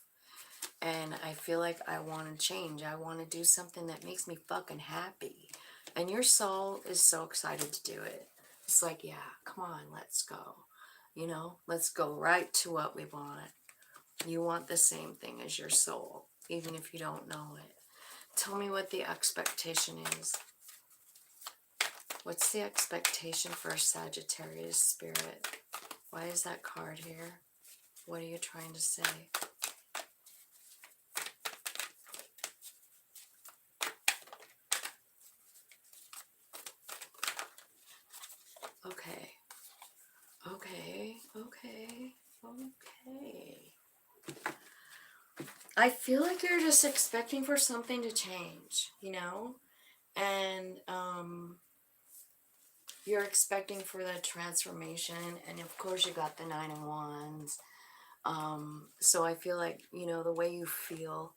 and I feel like I want to change. I want to do something that makes me fucking happy. And your soul is so excited to do it. It's like, yeah, come on, let's go. You know, let's go right to what we want. You want the same thing as your soul, even if you don't know it. Tell me what the expectation is. What's the expectation for Sagittarius spirit? Why is that card here? What are you trying to say? Okay. Okay. Okay. Okay. I feel like you're just expecting for something to change, you know? And you're expecting for the transformation, and of course you got the 9 of Wands. So I feel like, you know, the way you feel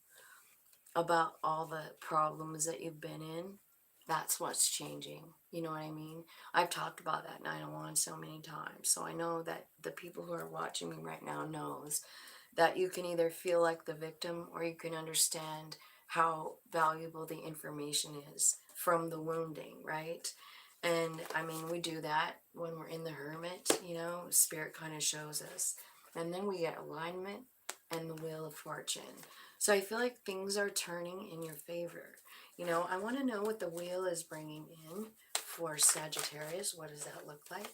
about all the problems that you've been in, that's what's changing. You know what I mean? I've talked about that 9 of Wands so many times. So I know that the people who are watching me right now knows that you can either feel like the victim or you can understand how valuable the information is from the wounding, right? And I mean, we do that when we're in the Hermit, you know, Spirit kind of shows us. And then we get alignment and the Wheel of Fortune. So I feel like things are turning in your favor. You know, I want to know what the wheel is bringing in for Sagittarius. What does that look like?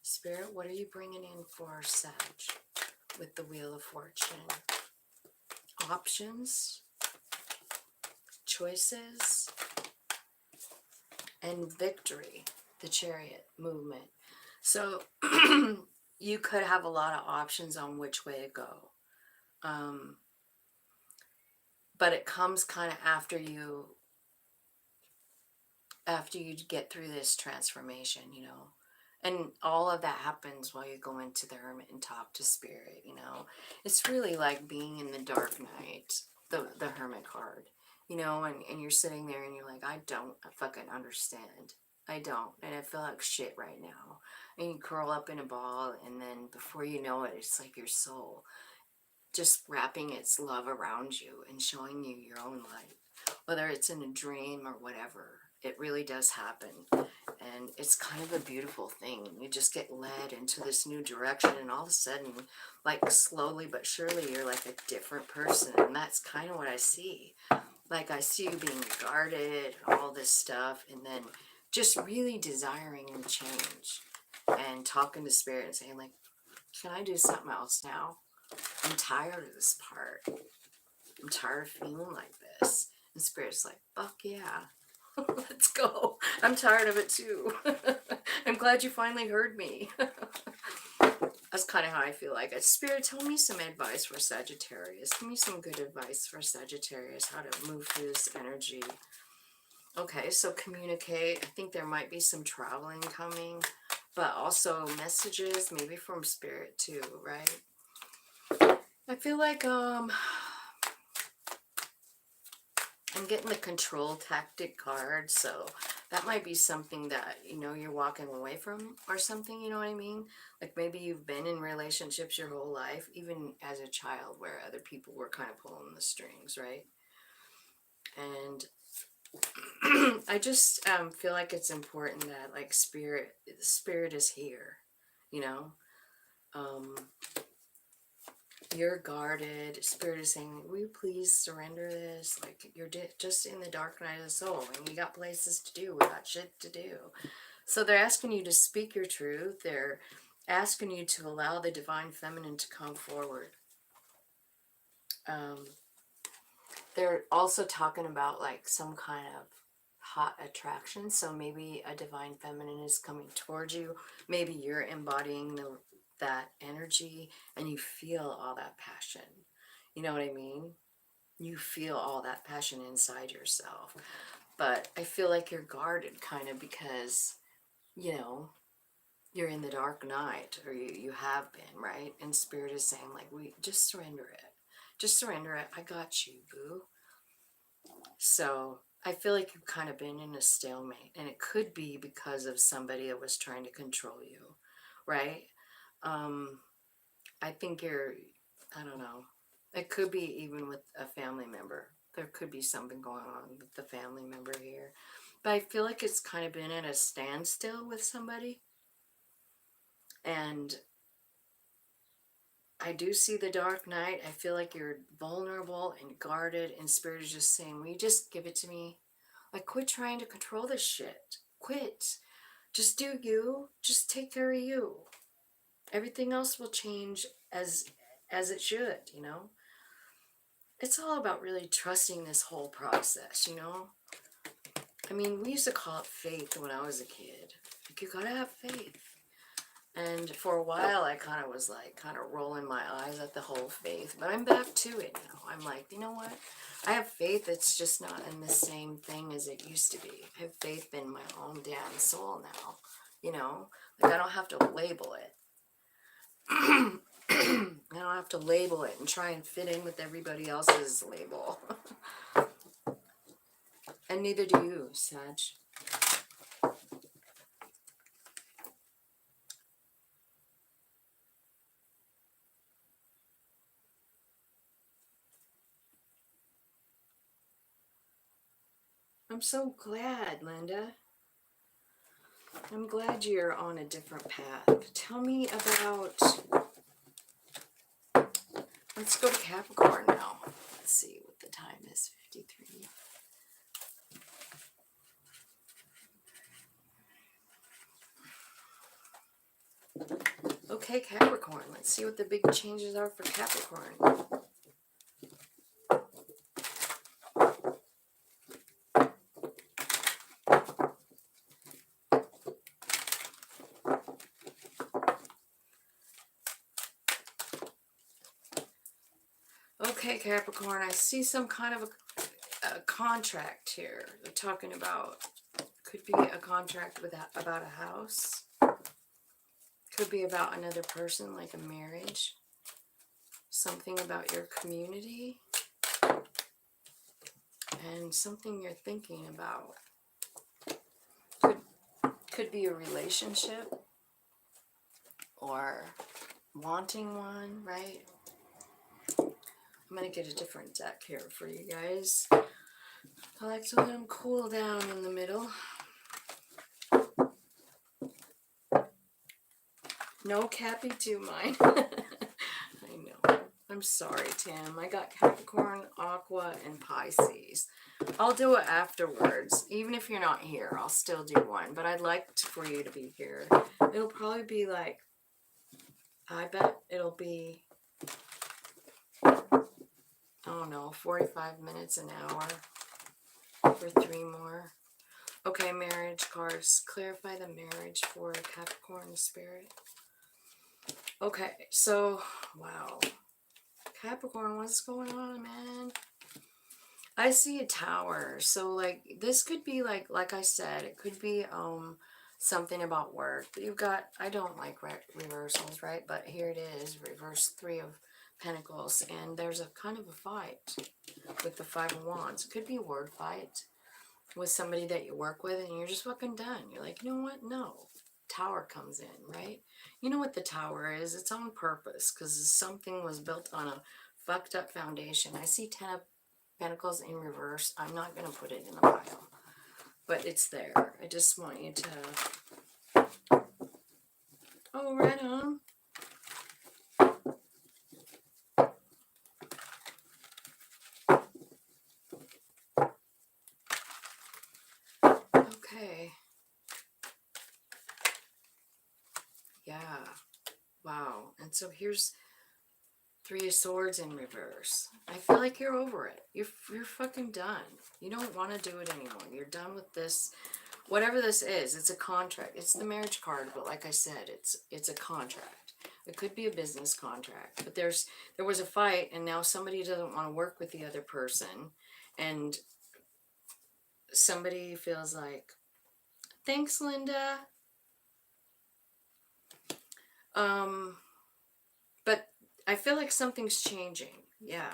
Spirit, what are you bringing in for Sag with the Wheel of Fortune? Options, choices, and victory, the Chariot movement. So you could have a lot of options on which way to go. But it comes kind of after you get through this transformation, you know. And all of that happens while you go into the Hermit and talk to Spirit, you know. It's really like being in the dark night, the Hermit card, you know, and you're sitting there and you're like, I don't fucking understand. I don't. And I feel like shit right now. And you curl up in a ball, and then before you know it, it's like your soul just wrapping its love around you and showing you your own light. Whether it's in a dream or whatever, it really does happen. And it's kind of a beautiful thing. You just get led into this new direction, and all of a sudden, like, slowly but surely, you're like a different person. And that's kind of what I see. Like, I see you being guarded, all this stuff, and then just really desiring change and talking to Spirit and saying, like, can I do something else now? I'm tired of this part. I'm tired of feeling like this. And Spirit's like, fuck yeah. Let's go. I'm tired of it too. I'm glad you finally heard me. That's kind of how I feel like it. Spirit, tell me some advice for Sagittarius. Give me some good advice for Sagittarius, how to move through this energy. Okay, so communicate. I think there might be some traveling coming, but also messages, maybe from Spirit too, right? I feel like I'm getting the control tactic card, so that might be something that, you know, you're walking away from or something, you know what I mean? Like maybe you've been in relationships your whole life, even as a child, where other people were kind of pulling the strings, right? And I just feel like it's important that, like, spirit is here, you know? Um, you're guarded. Spirit is saying, will you please surrender this? Like, you're just in the dark night of the soul, and we got places to do. We got shit to do. So they're asking you to speak your truth. They're asking you to allow the divine feminine to come forward. They're also talking about, like, some kind of hot attraction. So maybe a divine feminine is coming towards you. Maybe you're embodying that energy, and you feel all that passion. You know what I mean? You feel all that passion inside yourself. But I feel like you're guarded kind of because, you know, you're in the dark night, or you have been, right? And Spirit is saying, like, we just surrender it. Just surrender it. I got you, boo. So I feel like you've kind of been in a stalemate, and it could be because of somebody that was trying to control you, right? I think I don't know. It could be even with a family member. There could be something going on with the family member here. But I feel like it's kind of been at a standstill with somebody. And I do see the dark night. I feel like you're vulnerable and guarded, and Spirit is just saying, will you just give it to me? Like, quit trying to control this shit. Quit. Just do you. Just take care of you. Everything else will change as it should, you know? It's all about really trusting this whole process, you know? I mean, we used to call it faith when I was a kid. Like, you gotta have faith. And for a while, I kind of was like, kind of rolling my eyes at the whole faith. But I'm back to it now. I'm like, you know what? I have faith. It's just not in the same thing as it used to be. I have faith in my own damn soul now. You know? Like, I don't have to label it. I don't have to label it and try and fit in with everybody else's label. And neither do you, Sag. I'm so glad, Linda. I'm glad you're on a different path. Tell me about... Let's go to Capricorn now. Let's see what the time is. 53. Okay, Capricorn. Let's see what the big changes are for Capricorn. Okay, Capricorn. I see some kind of a contract here. They're talking about... Could be a contract with about a house. Could be about another person, like a marriage. Something about your community. And something you're thinking about. Could be a relationship. Or wanting one, right? I'm going to get a different deck here for you guys. I like to let them cool down in the middle. No, Cappy, do mine. I know. I'm sorry, Tim. I got Capricorn, Aqua, and Pisces. I'll do it afterwards. Even if you're not here, I'll still do one. But I'd like for you to be here. It'll probably be like... I bet it'll be... I don't know, 45 minutes, an hour for 3 more. Okay, marriage cards. Clarify the marriage for Capricorn Spirit. Okay, so, wow. Capricorn, what's going on, man? I see a tower. So, like, this could be, like I said, it could be, something about work. You've got, I don't like reversals, right? But here it is, reverse 3 of Pentacles. And there's a kind of a fight with the 5 of Wands. It could be a word fight with somebody that you work with, and you're just fucking done. You're like, you know what? No. Tower comes in, right? You know what the tower is? It's on purpose, because something was built on a fucked up foundation. I see 10 of Pentacles in reverse. I'm not going to put it in the pile, but it's there. I just want you to... Oh, right on. Okay. Yeah. Wow. And so here's 3 of Swords in reverse. I feel like you're over it. You're fucking done. You don't want to do it anymore. You're done with this. Whatever this is, it's a contract. It's the marriage card, but like I said, it's a contract. It could be a business contract, but there was a fight, and now somebody doesn't want to work with the other person, and somebody feels like, thanks, Linda. But I feel like something's changing. Yeah.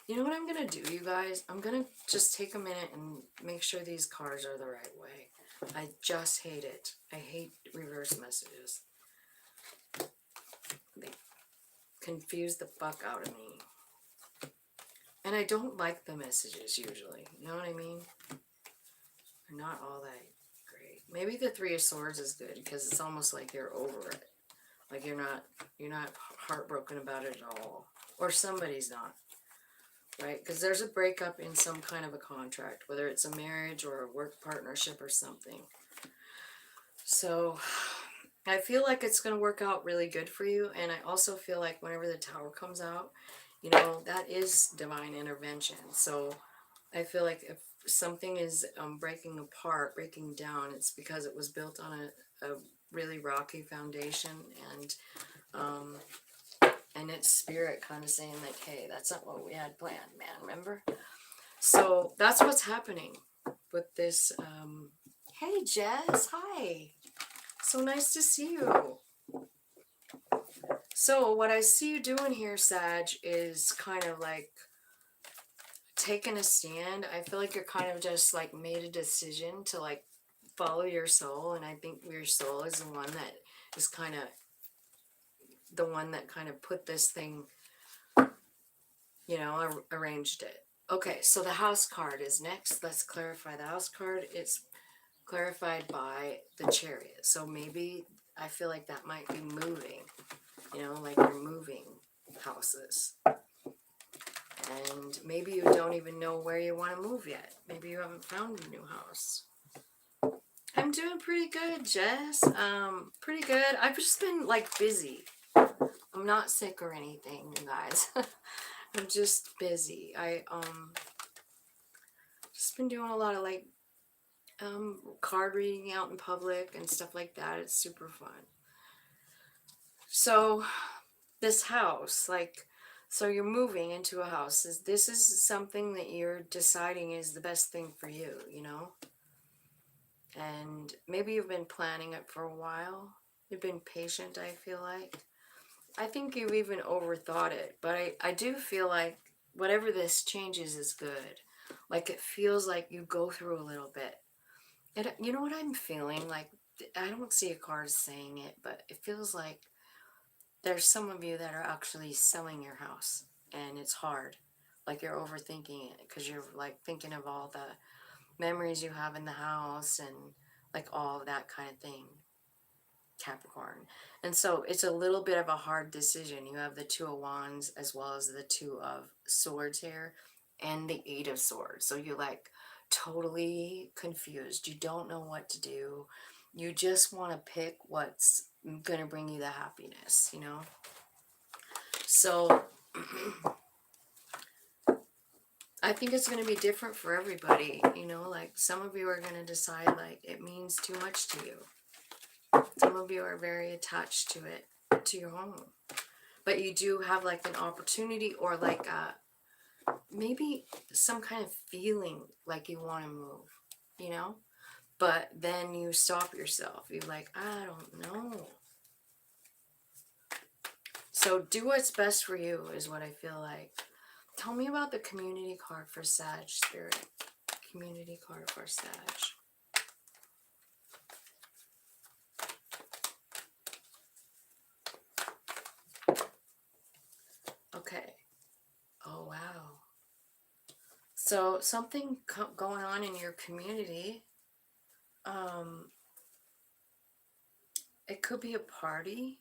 You know what I'm going to do, you guys? I'm going to just take a minute and make sure these cards are the right way. I just hate it. I hate reverse messages. They confuse the fuck out of me. And I don't like the messages usually. You know what I mean? They're not all that great. Maybe the 3 of Swords is good because it's almost like you're over it. Like you're not heartbroken about it at all. Or somebody's not. Right? Because there's a breakup in some kind of a contract, whether it's a marriage or a work partnership or something. So I feel like it's going to work out really good for you. And I also feel like whenever the Tower comes out, you know, that is divine intervention. So I feel like if something is breaking apart, breaking down, it's because it was built on a really rocky foundation, and it's spirit kind of saying like, hey, that's not what we had planned, man, remember? So that's what's happening with this. Hey, Jess, hi. So nice to see you. So what I see you doing here, Sag, is kind of like taking a stand. I feel like you're kind of just like made a decision to like follow your soul, and I think your soul is the one that is kind of put this thing, you know, arranged it. Okay, so the House card is next. Let's clarify the House card. It's clarified by the Chariot. So maybe I feel like that might be moving, you know, like you're moving houses. And maybe you don't even know where you want to move yet. Maybe you haven't found a new house. I'm doing pretty good, Jess. Pretty good. I've just been like busy. I'm not sick or anything, you guys. I'm just busy. I just been doing a lot of like card reading out in public and stuff like that. It's super fun. So this house, like, so you're moving into a house. This is something that you're deciding is the best thing for you, you know? And maybe you've been planning it for a while. You've been patient, I feel like. I think you've even overthought it, but I do feel like whatever this changes is good. Like it feels like you go through a little bit. And you know what I'm feeling? Like, I don't see a card saying it, but it feels like there's some of you that are actually selling your house, and it's hard. Like you're overthinking it because you're like thinking of all the memories you have in the house and like all of that kind of thing. Capricorn. And so it's a little bit of a hard decision. You have the 2 of Wands as well as the 2 of Swords here and the 8 of Swords. So you're like totally confused. You don't know what to do. You just want to pick what's going to bring you the happiness, you know? So I think it's going to be different for everybody, you know? Like some of you are going to decide like it means too much to you. Some of you are very attached to it, to your home. But you do have like an opportunity, or like maybe some kind of feeling like you want to move, you know? But then you stop yourself. You're like, I don't know. So do what's best for you is what I feel like. Tell me about the community card for Sag, Spirit. Community card for Sag. Okay. Oh, wow. So something going on in your community. It could be a party.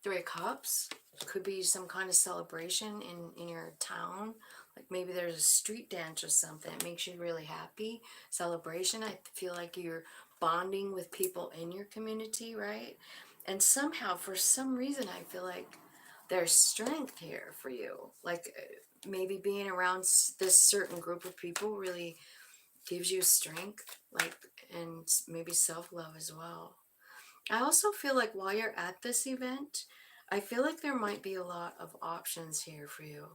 Three of Cups. Could be some kind of celebration in your town. Like maybe there's a street dance or something. It makes you really happy. Celebration. I feel like you're bonding with people in your community, right? And somehow, for some reason, I feel like there's strength here for you. Like maybe being around this certain group of people really gives you strength, like, and maybe self-love as well. I also feel like while you're at this event, I feel like there might be a lot of options here for you.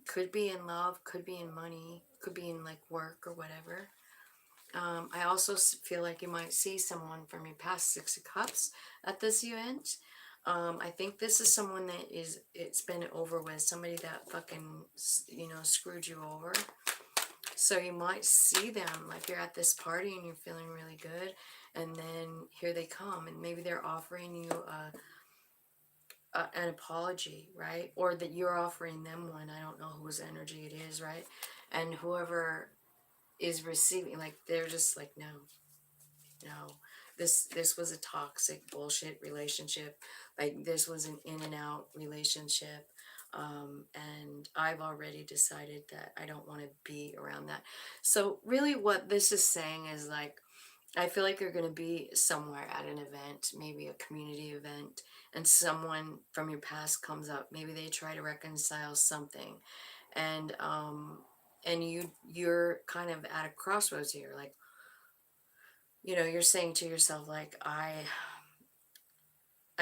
Could be in love, could be in money, could be in like work or whatever. I also feel like you might see someone from your past Six of Cups at this event. I think this is someone that it's been over with, somebody that fucking, you know, screwed you over. So you might see them, like you're at this party and you're feeling really good, and then here they come, and maybe they're offering you an apology, right? Or that you're offering them one. I don't know whose energy it is, right? And whoever is receiving, like, they're just like, no, no. This was a toxic bullshit relationship. Like, this was an in and out relationship. And I've already decided that I don't want to be around that. So really what this is saying is, like, I feel like you're going to be somewhere at an event, maybe a community event, and someone from your past comes up. Maybe they try to reconcile something, and you're kind of at a crossroads here. Like, you know, you're saying to yourself, like, I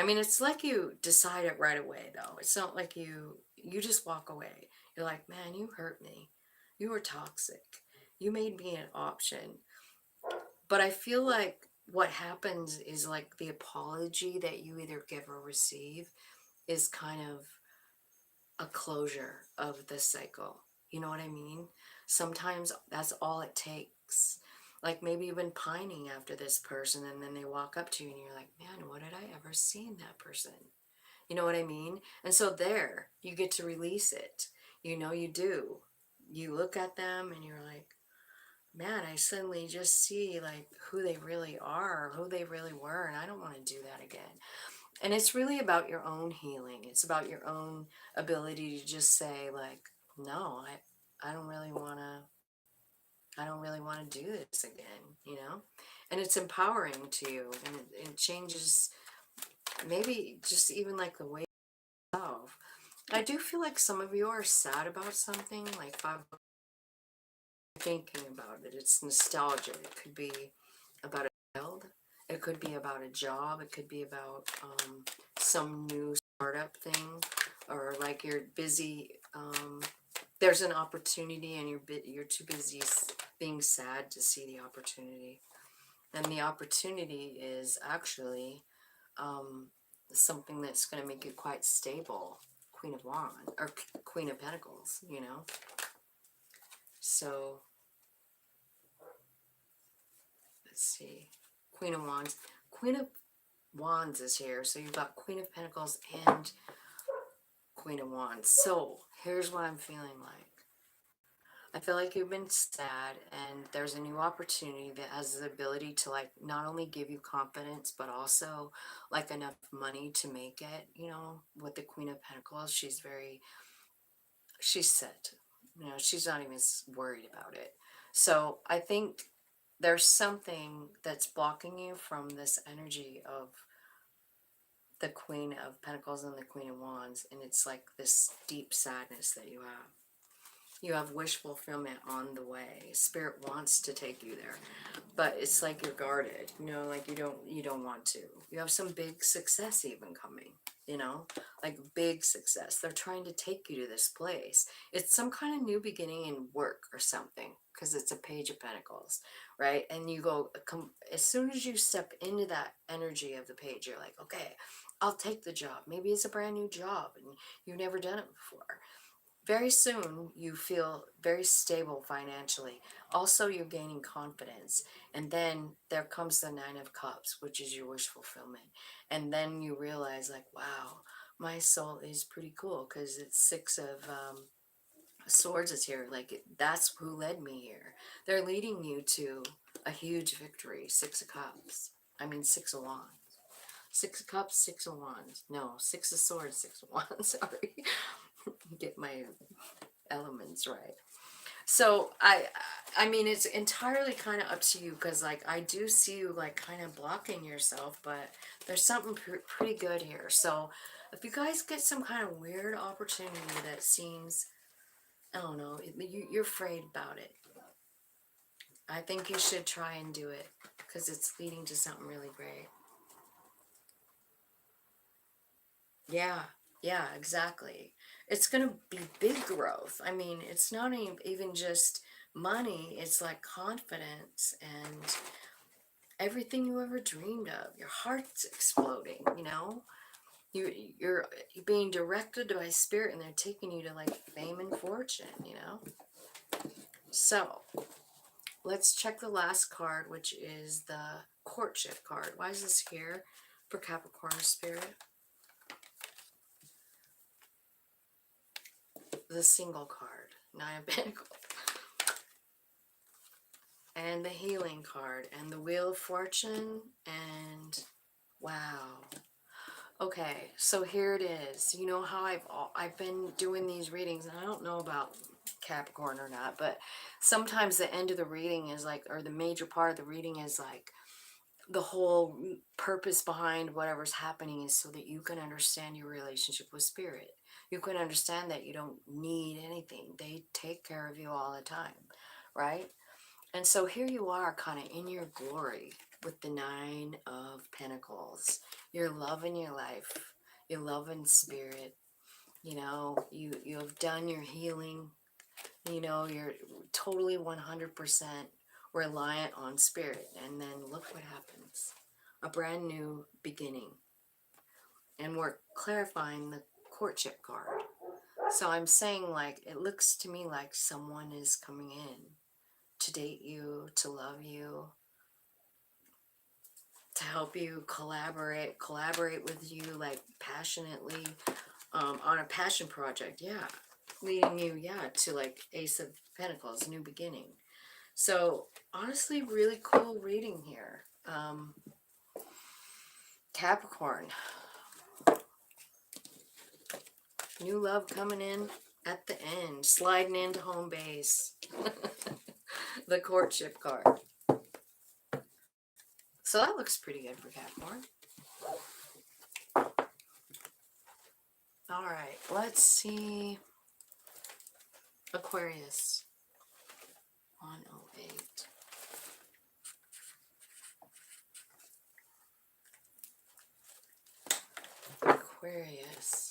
mean, it's like you decide it right away, though. It's not like you just walk away. You're like, man, you hurt me. You were toxic. You made me an option. But I feel like what happens is, like, the apology that you either give or receive is kind of a closure of the cycle. You know what I mean? Sometimes that's all it takes. Like, maybe you've been pining after this person, and then they walk up to you and you're like, man, what did I ever see in that person? You know what I mean? And so there, you get to release it. You know, you do. You look at them and you're like, man, I suddenly just see like who they really are, who they really were, and I don't want to do that again. And it's really about your own healing. It's about your own ability to just say, like, no, I don't really want to, I don't really want to do this again, you know? And it's empowering to you, and it changes maybe just even like the way you love. I do feel like some of you are sad about something, like thinking about it. It's nostalgia. It could be about a child. It could be about a job. It could be about some new startup thing, or like you're busy. There's an opportunity, and you're too busy being sad to see the opportunity. And the opportunity is actually something that's going to make you quite stable. Queen of Wands, or Queen of Pentacles, you know. So let's see. Queen of Wands. Queen of Wands is here. So you've got Queen of Pentacles and Queen of Wands. So here's what I'm feeling like. I feel like you've been sad, and there's a new opportunity that has the ability to, like, not only give you confidence, but also like enough money to make it. You know, with the Queen of Pentacles, she's set. You know, she's not even worried about it. So I think there's something that's blocking you from this energy of the Queen of Pentacles and the Queen of Wands, and it's like this deep sadness that you have. You have wish fulfillment on the way. Spirit wants to take you there, but it's like you're guarded, you know, like you don't want to. You have some big success even coming, you know, like big success. They're trying to take you to this place. It's some kind of new beginning in work or something, because it's a page of pentacles, right? And you go, as soon as you step into that energy of the page, you're like, okay, I'll take the job. Maybe it's a brand new job and you've never done it before. Very soon you feel very stable financially. Also, you're gaining confidence. And then there comes the Nine of Cups, which is your wish fulfillment. And then you realize, like, wow, my soul is pretty cool, because it's Six of Swords is here. Like, that's who led me here. They're leading you to a huge victory. Six of Cups. I mean, Six of Wands. Six of Cups, Six of Wands. No, Six of Swords, Six of Wands. Sorry. Get my elements right. So I mean, it's entirely kind of up to you, because like I do see you like kind of blocking yourself, but there's something pretty good here. So if you guys get some kind of weird opportunity that seems, I don't know, you're afraid about it, I think you should try and do it, because it's leading to something really great. Yeah, yeah, exactly. It's going to be big growth. I mean, it's not even just money, it's like confidence and everything you ever dreamed of. Your heart's exploding, you know? You're being directed by spirit, and they're taking you to like fame and fortune, you know? So, let's check the last card, which is the courtship card. Why is this here for Capricorn spirit? The single card, Nine of Pentacles, and the healing card, and the Wheel of Fortune, and wow. Okay, so here it is. You know how I've been doing these readings, and I don't know about Capricorn or not, but sometimes the end of the reading is like, or the major part of the reading is like, the whole purpose behind whatever's happening is so that you can understand your relationship with spirit. You can understand that you don't need anything. They take care of you all the time, right? And so here you are kind of in your glory with the Nine of Pentacles. You're loving your life. You're loving spirit. You know, you have done your healing. You know, you're totally 100% reliant on spirit. And then look what happens. A brand new beginning. And we're clarifying the courtship card. So I'm saying, like, it looks to me like someone is coming in to date you, to love you, to help you collaborate with you, like, passionately, on a passion project. Yeah, leading you, yeah, to like Ace of Pentacles, new beginning. So honestly, really cool reading here. Capricorn, new love coming in at the end, sliding into home base. The courtship card. So that looks pretty good for Capricorn. All right, let's see. Aquarius, 108. Aquarius.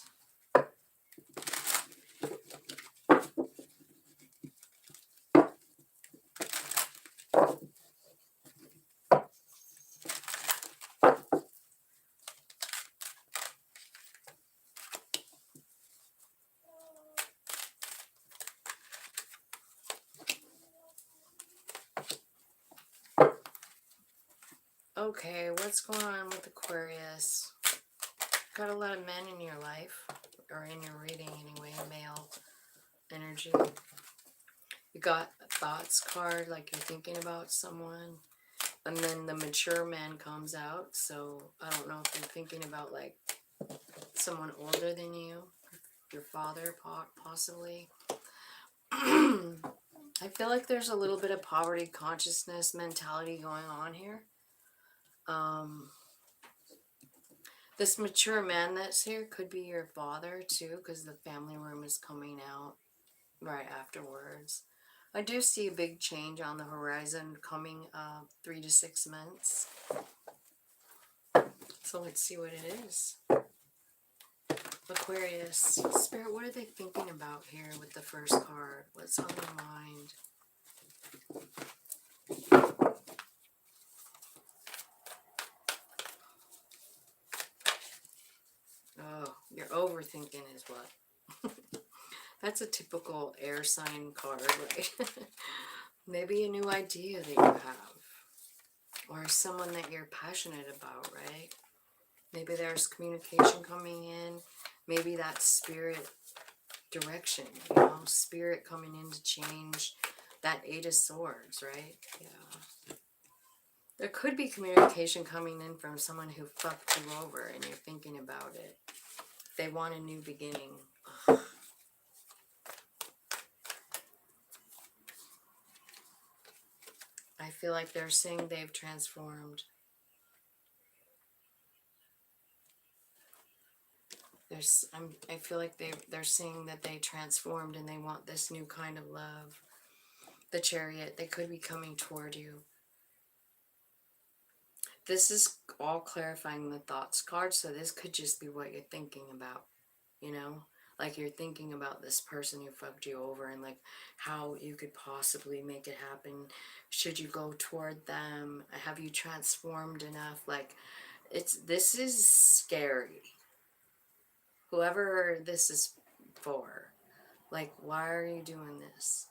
Okay, what's going on with Aquarius? Got a lot of men in your life, or in your reading anyway, male energy. You got a thoughts card, like you're thinking about someone. And then the mature man comes out, so I don't know if you're thinking about like someone older than you, your father possibly. I feel like there's a little bit of poverty consciousness mentality going on here. This mature man that's here could be your father too, because the family room is coming out. right afterwards. I do see a big change on the horizon coming 3 to 6 months. So let's see what it is. Aquarius. Spirit, what are they thinking about here with the first card? What's on their mind? Oh, you're overthinking is what? That's a typical air sign card, right? Maybe a new idea that you have. Or someone that you're passionate about, right? Maybe there's communication coming in. Maybe that's spirit direction, you know? Spirit coming in to change that 8 of Swords, right? Yeah. There could be communication coming in from someone who fucked you over and you're thinking about it. They want a new beginning. Ugh. I feel like they're saying they've transformed. I feel like they're saying that they transformed and they want this new kind of love. The Chariot, they could be coming toward you. This is all clarifying the thoughts card, so this could just be what you're thinking about, you know? Like you're thinking about this person who fucked you over and like how you could possibly make it happen. Should you go toward them? Have you transformed enough? Like this is scary. Whoever this is for, like, why are you doing this?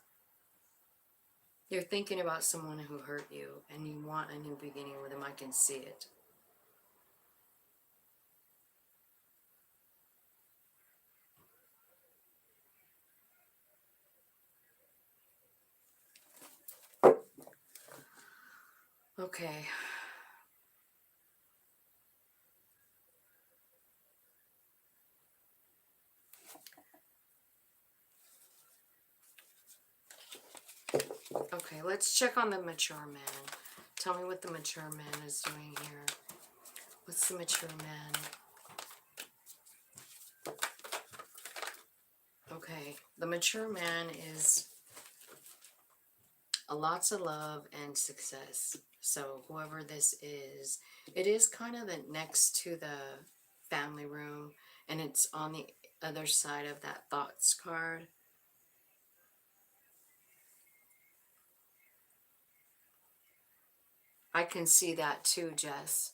You're thinking about someone who hurt you and you want a new beginning with them. I can see it. Okay. Okay, let's check on the mature man. Tell me what the mature man is doing here. What's the mature man? Okay, the mature man is lots of love and success. So whoever this is, it is kind of the next to the family room, and it's on the other side of that thoughts card. I can see that too, Jess.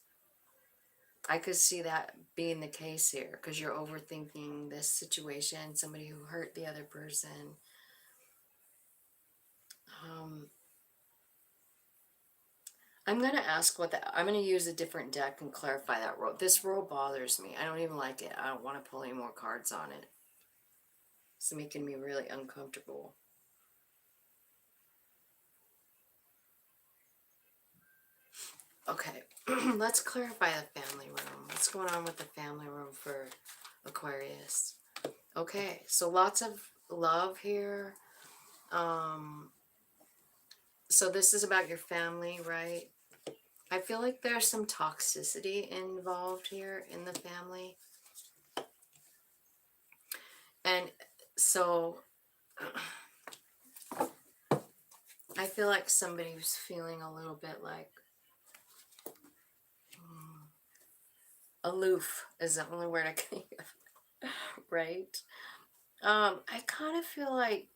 I could see that being the case here because you're overthinking this situation, somebody who hurt the other person. Um, I'm going to ask I'm going to use a different deck and clarify that roll. This roll bothers me. I don't even like it. I don't want to pull any more cards on it. It's making me really uncomfortable. Okay, let's clarify the family room. What's going on with the family room for Aquarius? Okay, so lots of love here. So this is about your family, right? I feel like there's some toxicity involved here in the family. And so I feel like somebody's feeling a little bit like aloof is the only word I can use, right? I kind of feel like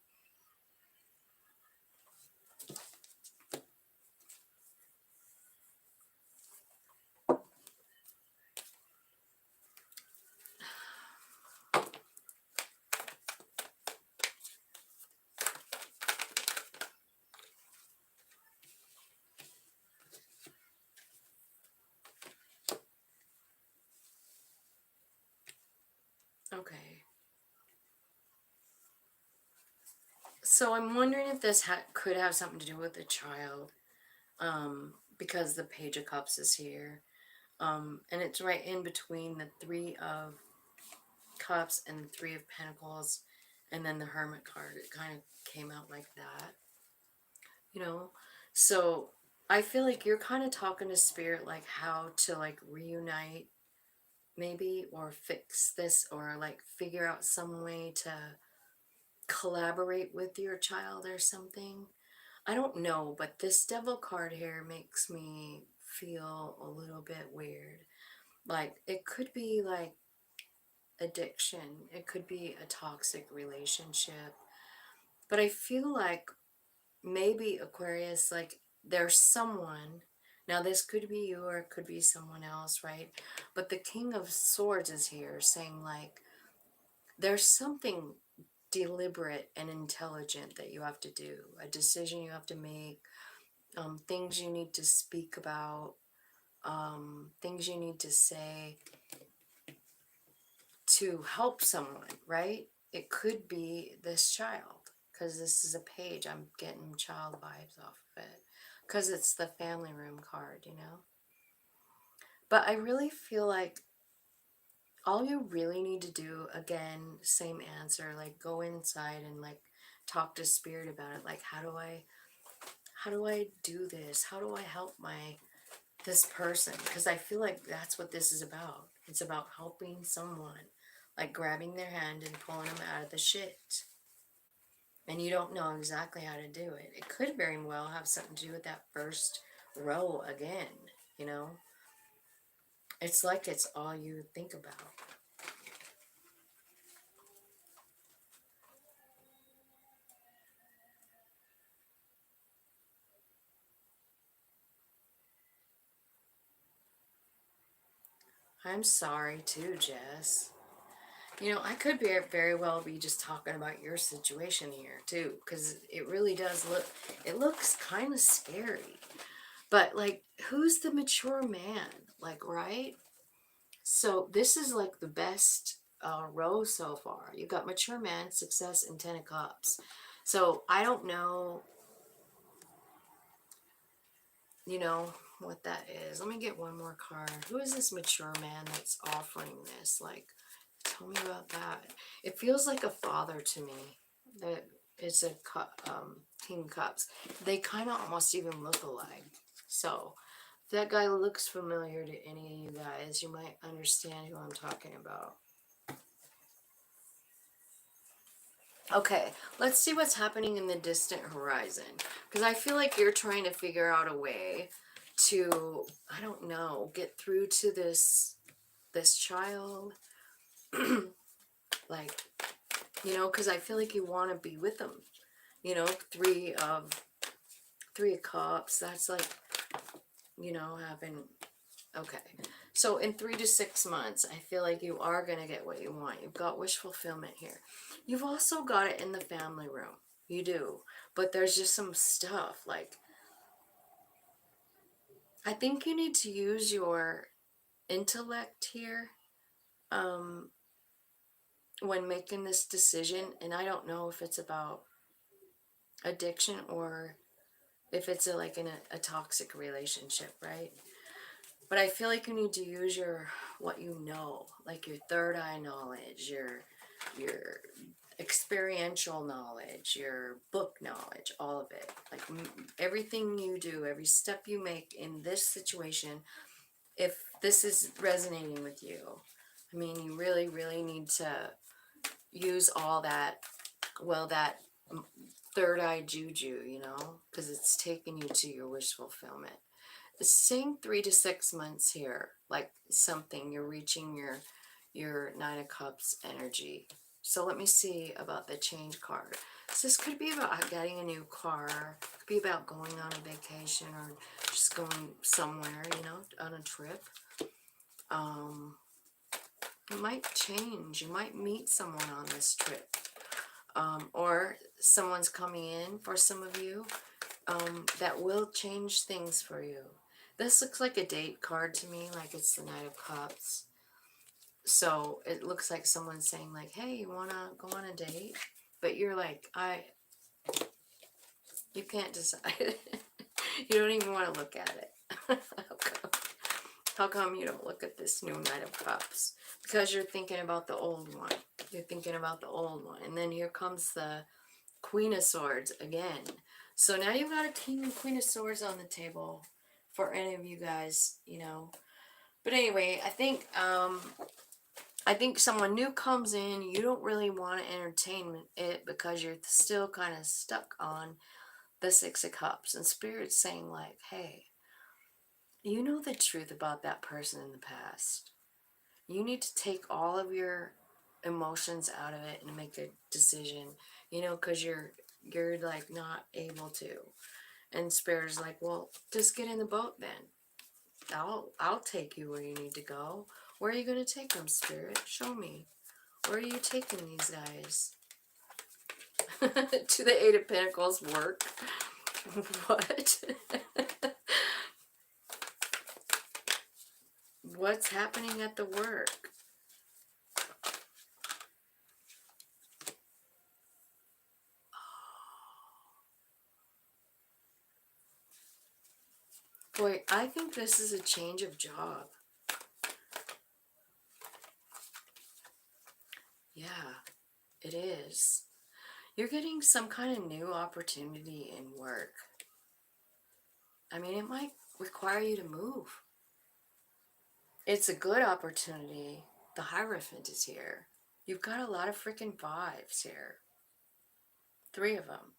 okay. So I'm wondering if this could have something to do with the child, because the Page of Cups is here, and it's right in between the Three of Cups and the Three of Pentacles, and then the Hermit card. It kind of came out like that, you know. So I feel like you're kind of talking to Spirit, like how to like reunite, maybe, or fix this, or like figure out some way to collaborate with your child or something. I don't know, but this devil card here makes me feel a little bit weird. Like, it could be like addiction, it could be a toxic relationship, but I feel like maybe Aquarius, like, there's someone. Now, this could be you or it could be someone else, right? But the King of Swords is here saying, like, there's something deliberate and intelligent that you have to do, a decision you have to make, things you need to speak about, things you need to say to help someone, right? It could be this child, because this is a page. I'm getting child vibes off of it, because it's the family room card, you know? But I really feel like all you really need to do, again, same answer, like go inside and like talk to spirit about it. Like, how do I do this? How do I help this person? Because I feel like that's what this is about. It's about helping someone, like grabbing their hand and pulling them out of the shit. And you don't know exactly how to do it. It could very well have something to do with that first row again, you know? It's like it's all you think about. I'm sorry too, Jess. You know, I could very well be just talking about your situation here too, because it really does look, it looks kind of scary. But like, who's the mature man? Like, right? So this is like the best row so far. You've got mature man, success, and 10 of cups. So I don't know, you know, what that is. Let me get one more card. Who is this mature man that's offering this? Like, tell me about that. It feels like a father to me. That it's a King Cups. They kind of almost even look alike. So if that guy looks familiar to any of you guys, you might understand who I'm talking about. Okay, let's see what's happening in the distant horizon. Because I feel like you're trying to figure out a way to, I don't know, get through to this child. Like, you know, because I feel like you want to be with them. You know, three of cups. That's like, you know, having, okay. So in 3 to 6 months, I feel like you are going to get what you want. You've got wish fulfillment here. You've also got it in the family room. You do. But there's just some stuff. Like, I think you need to use your intellect here when making this decision. And I don't know if it's about addiction or if it's like in a toxic relationship, right? But I feel like you need to use your, what you know, like your third eye knowledge, your experiential knowledge, your book knowledge, all of it. Like everything you do, every step you make in this situation, if this is resonating with you, I mean, you really, really need to use all that, well, that third eye juju, you know, because it's taking you to your wish fulfillment. Saying 3 to 6 months here, like something, you're reaching your 9 of Cups energy. So let me see about the change card. So this could be about getting a new car, could be about going on a vacation or just going somewhere, you know, on a trip. It might change. You might meet someone on this trip. Or someone's coming in for some of you that will change things for you. This looks like a date card to me, like it's the Knight of Cups. So it looks like someone's saying like, hey, you want to go on a date? But you're like, you can't decide. You don't even want to look at it. How come you don't look at this new Knight of Cups? Because you're thinking about the old one. You're thinking about the old one. And then here comes the Queen of Swords again. So now you've got a King and Queen of Swords on the table for any of you guys, you know. But anyway, I think I think someone new comes in, you don't really want to entertain it because you're still kind of stuck on the Six of Cups. And Spirit's saying like, hey, you know the truth about that person in the past. You need to take all of your emotions out of it and make a decision, you know, because you're like not able to. And Spirit is like, well, just get in the boat then. I'll take you where you need to go. Where are you going to take them, Spirit? Show me. Where are you taking these guys? To the Eight of Pentacles work. What? What's happening at the work? Boy, I think this is a change of job. Yeah, it is. You're getting some kind of new opportunity in work. I mean, it might require you to move. It's a good opportunity. The Hierophant is here. You've got a lot of freaking fives here. 3 of them.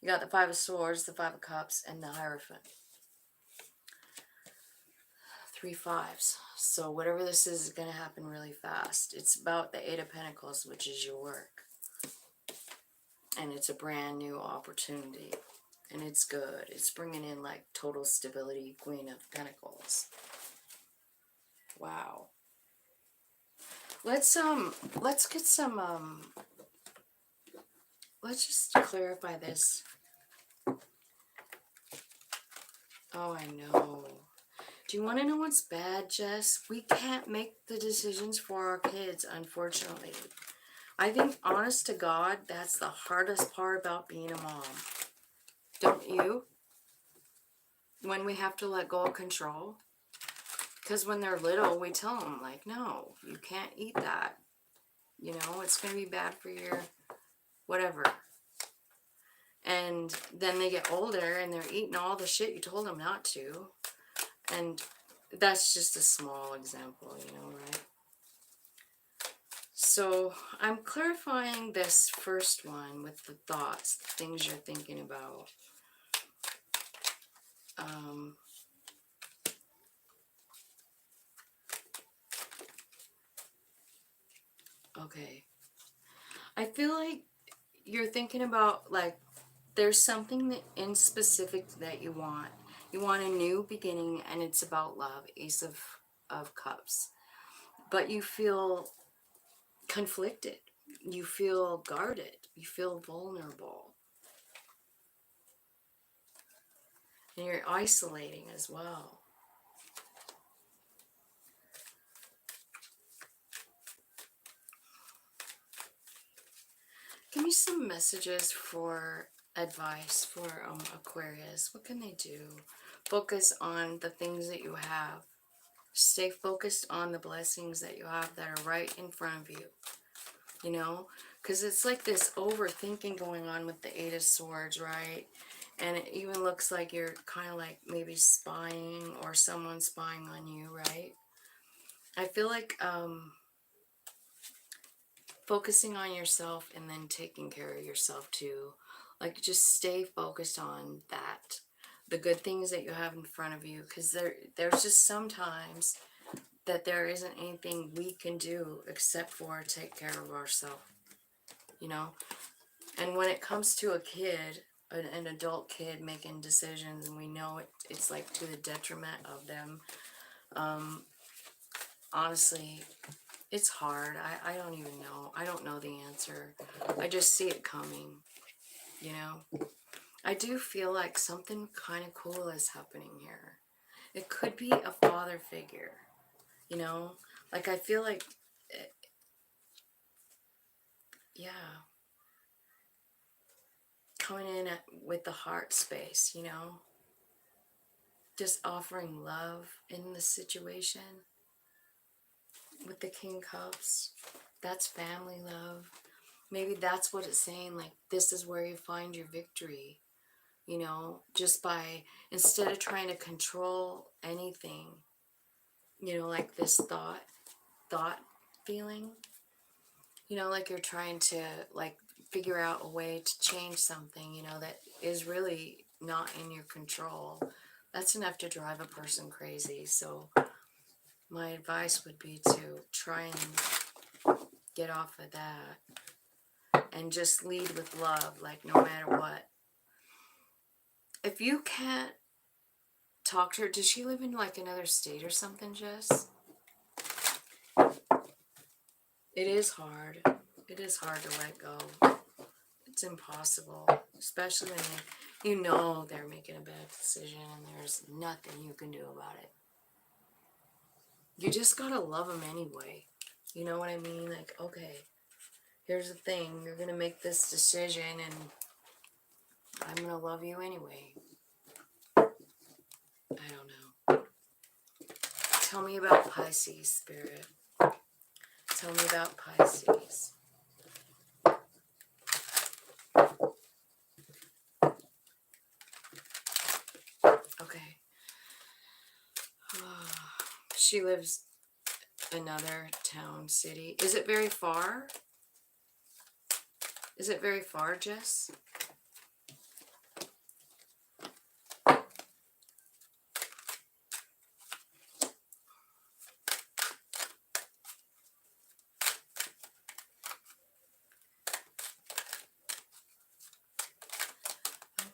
You got the Five of Swords, the Five of Cups, and the Hierophant. 3 fives. So whatever this is going to happen really fast. It's about the Eight of Pentacles, which is your work. And it's a brand new opportunity. And it's good. It's bringing in like total stability, Queen of Pentacles. Wow. Let's get some let's just clarify this. Oh, I know. Do you want to know what's bad, Jess? We can't make the decisions for our kids, unfortunately. I think, honest to God, that's the hardest part about being a mom. Don't you? When we have to let go of control. Because when they're little, we tell them, like, no, you can't eat that. You know, it's going to be bad for your whatever. And then they get older and they're eating all the shit you told them not to. And that's just a small example, you know, right? So I'm clarifying this first one with the thoughts, the things you're thinking about. Okay. I feel like you're thinking about, like, there's something that in specific that you want. You want a new beginning, and it's about love, Ace of Cups. But you feel conflicted. You feel guarded. You feel vulnerable. And you're isolating as well. Give me some messages for advice for Aquarius. What can they do? Focus on the things that you have. Stay focused on the blessings that you have that are right in front of you. You know? Because it's like this overthinking going on with the Eight of Swords, right? And it even looks like you're kind of like maybe spying or someone spying on you, right? I feel like focusing on yourself and then taking care of yourself too. Like, just stay focused on that. The good things that you have in front of you. Because there's just sometimes that there isn't anything we can do except for take care of ourselves. You know? And when it comes to a kid, an adult kid making decisions, and we know it's like to the detriment of them, honestly, it's hard. I don't even know. I don't know the answer. I just see it coming, you know? I do feel like something kind of cool is happening here. It could be a father figure, you know? Like, I feel like, yeah, coming in with the heart space, you know? Just offering love in the situation. With the King Cups, that's family love. Maybe that's what it's saying, like, this is where you find your victory, you know, just by, instead of trying to control anything, you know, like this thought feeling. You know, like you're trying to, like, figure out a way to change something, you know, that is really not in your control. That's enough to drive a person crazy. So my advice would be to try and get off of that and just lead with love, like, no matter what. If you can't talk to her, does she live in, like, another state or something, Jess? It is hard. It is hard to let go. It's impossible, especially when you know they're making a bad decision and there's nothing you can do about it. You just gotta love them anyway. You know what I mean? Like, okay, here's the thing. You're gonna make this decision and I'm gonna love you anyway. I don't know. Tell me about Pisces, Spirit. Tell me about Pisces. Okay. She lives another town, city. Is it very far? Is it very far, Jess?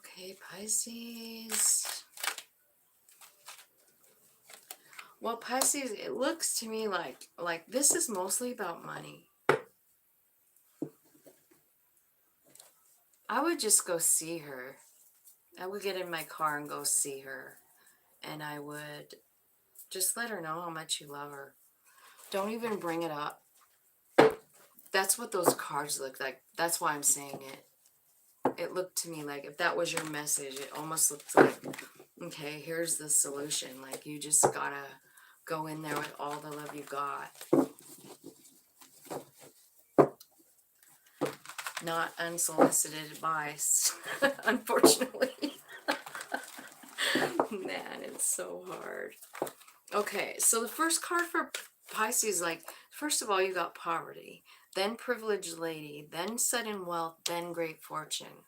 Okay, Pisces. Well, Pisces, it looks to me like this is mostly about money. I would just go see her. I would get in my car and go see her. And I would just let her know how much you love her. Don't even bring it up. That's what those cards look like. That's why I'm saying it. It looked to me like if that was your message, it almost looked like, okay, here's the solution. Like, you just gotta go in there with all the love you got. Not unsolicited advice, unfortunately. Man, it's so hard. Okay, so the first card for Pisces, like, first of all, you got poverty, then privileged lady, then sudden wealth, then great fortune.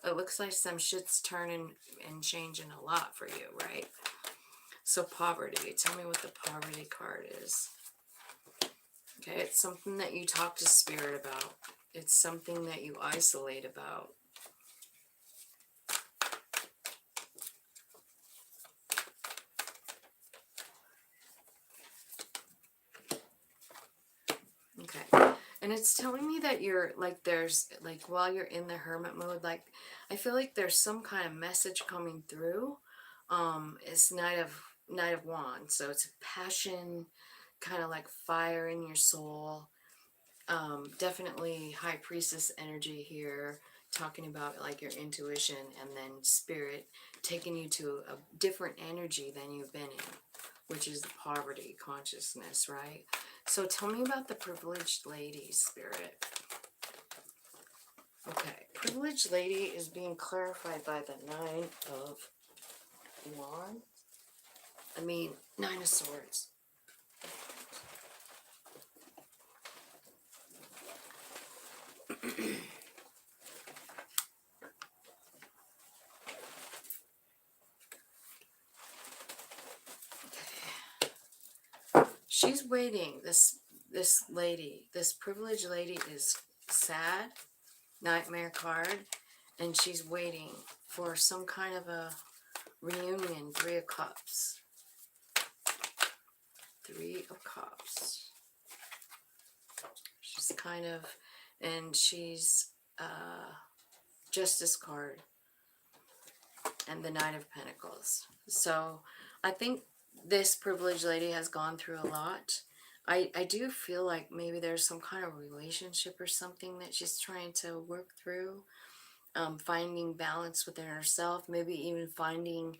It looks like some shit's turning and changing a lot for you, right? So poverty, tell me what the poverty card is. Okay, it's something that you talk to spirit about. It's something that you isolate about. Okay. And it's telling me that you're, like, there's, like, while you're in the hermit mode, like, I feel like there's some kind of message coming through. It's Knight of Wands. So it's passion, kind of like fire in your soul. Definitely High Priestess energy here, talking about, like, your intuition, and then spirit taking you to a different energy than you've been in, which is the poverty consciousness, right? So tell me about the privileged lady, spirit. Okay, privileged lady is being clarified by the Nine of Wands. Nine of Swords. She's waiting. This lady, this privileged lady is sad, nightmare card, and she's waiting for some kind of a reunion. Three of Cups. Three of Cups. She's kind of, and she's Justice card and the Knight of Pentacles. So I think this privileged lady has gone through a lot. I do feel like maybe there's some kind of relationship or something that she's trying to work through. Finding balance within herself, maybe even finding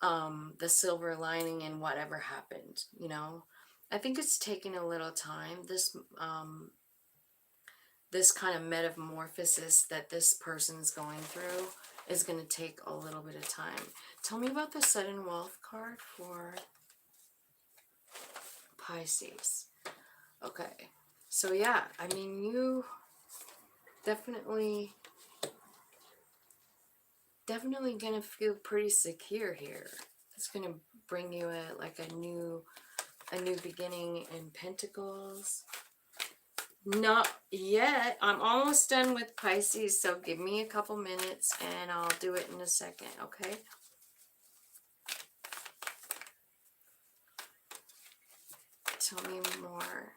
the silver lining in whatever happened, you know. I think it's taking a little time. This kind of metamorphosis that this person's going through is going to take a little bit of time. Tell me about the sudden wealth card for Pisces. Okay. So yeah, I mean, you definitely gonna feel pretty secure here. It's gonna bring you a new beginning in Pentacles. Not yet. I'm almost done with Pisces, so give me a couple minutes and I'll do it in a second, okay? Tell me more.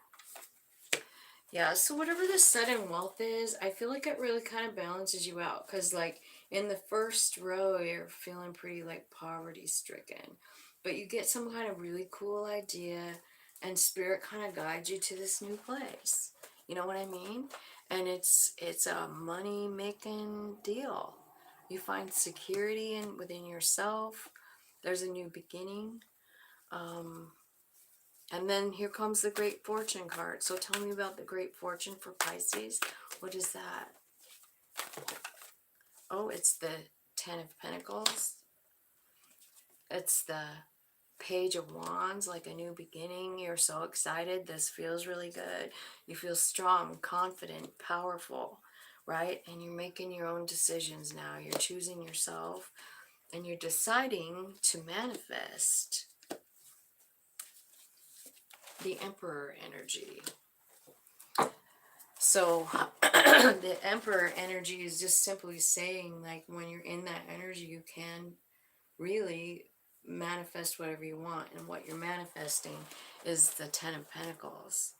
Yeah, so whatever the sudden wealth is, I feel like it really kind of balances you out. Because, like, in the first row, you're feeling pretty, like, poverty-stricken. But you get some kind of really cool idea, and Spirit kind of guides you to this new place. You know what I mean? And it's a money-making deal. You find security within yourself. There's a new beginning. And then here comes the Great Fortune card. So tell me about the Great Fortune for Pisces. What is that? Oh, it's the Ten of Pentacles. It's the Page of Wands, like a new beginning. You're so excited. This feels really good. You feel strong, confident, powerful, right? And you're making your own decisions now. You're choosing yourself and you're deciding to manifest the Emperor energy. So the Emperor energy is just simply saying, like, when you're in that energy, you can really manifest whatever you want. And what you're manifesting is the Ten of Pentacles.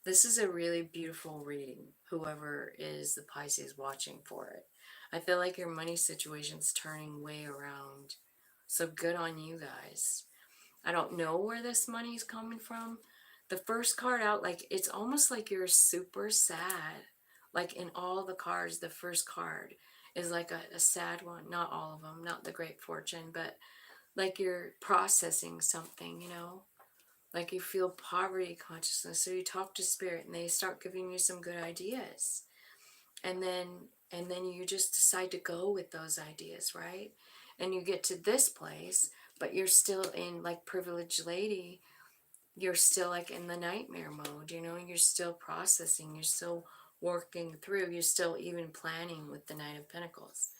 This is a really beautiful reading, whoever is the Pisces watching for it. I feel like your money situation's turning way around. So good on you guys. I don't know where this money's coming from. The first card out, like, it's almost like you're super sad. Like, in all the cards, the first card is like a sad one. Not all of them, not the Great Fortune, but like you're processing something, you know? Like you feel poverty consciousness. So you talk to Spirit and they start giving you some good ideas. And then you just decide to go with those ideas, right? And you get to this place, but you're still in, like, privileged lady, you're still like in the nightmare mode, you know? You're still processing, you're still working through, you're still even planning with the Knight of Pentacles.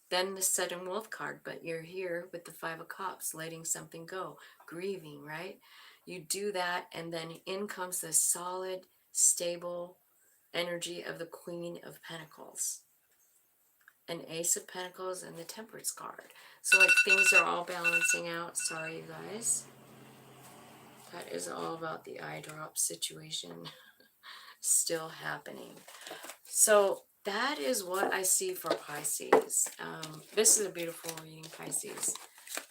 Then the sudden wealth card, but you're here with the Five of Cups, letting something go, grieving, right? You do that, and then in comes this solid, stable energy of the Queen of Pentacles, an Ace of Pentacles, and the Temperance card. So, like, things are all balancing out. Sorry, you guys. That is all about the eye drop situation still happening. So that is what I see for Pisces. This is a beautiful reading, Pisces.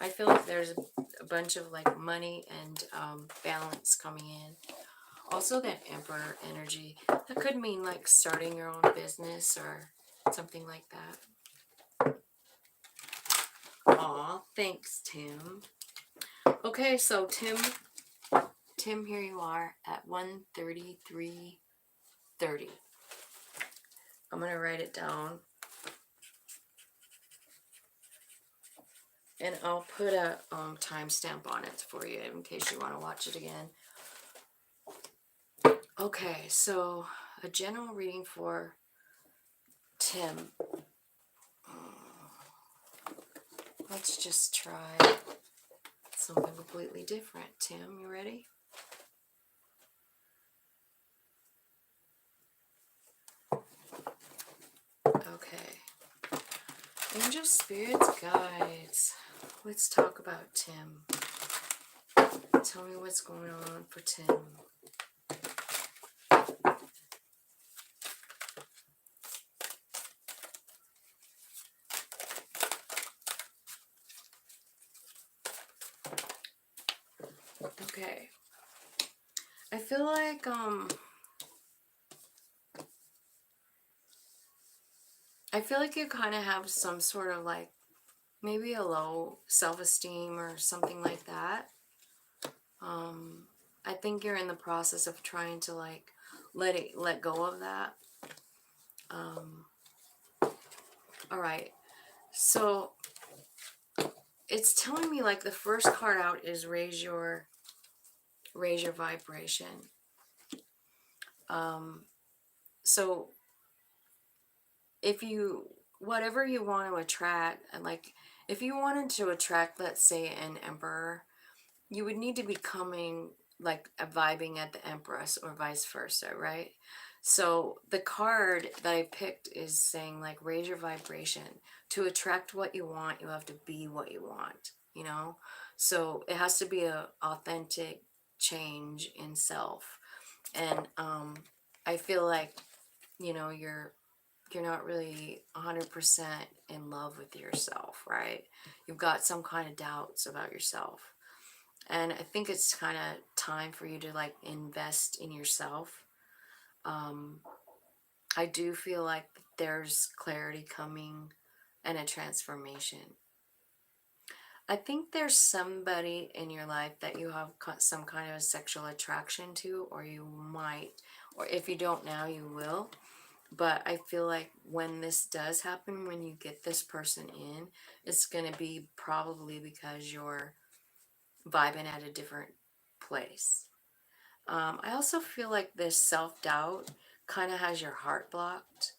I feel like there's a bunch of, like, money and balance coming in. Also that Emperor energy. That could mean, like, starting your own business or something like that. Aw, thanks, Tim. Okay, so Tim, here you are at 1:33:30. I'm going to write it down. And I'll put a timestamp on it for you in case you want to watch it again. Okay, so a general reading for Tim. Let's just try something completely different. Tim, you ready? Okay. Angel, spirits, guides. Let's talk about Tim. Tell me what's going on for Tim. Okay. I feel like you kind of have some sort of, like, maybe a low self-esteem or something like that. I think you're in the process of trying to, like, let go of that. All right. So it's telling me, like, the first card out is raise your vibration. So if you, whatever you want to attract, and like if you wanted to attract, let's say, an emperor, you would need to be coming like a vibing at the empress or vice versa, right? So the card that I picked is saying like raise your vibration. To attract what you want, you have to be what you want, you know? So it has to be a authentic change in self. And I feel like, you know, you're not really 100% in love with yourself, right? You've got some kind of doubts about yourself. And I think it's kind of time for you to like invest in yourself. I do feel like there's clarity coming and a transformation. I think there's somebody in your life that you have some kind of a sexual attraction to, or you might, or if you don't now, you will. But I feel like when this does happen, when you get this person in, it's going to be probably because you're vibing at a different place. I also feel like this self-doubt kind of has your heart blocked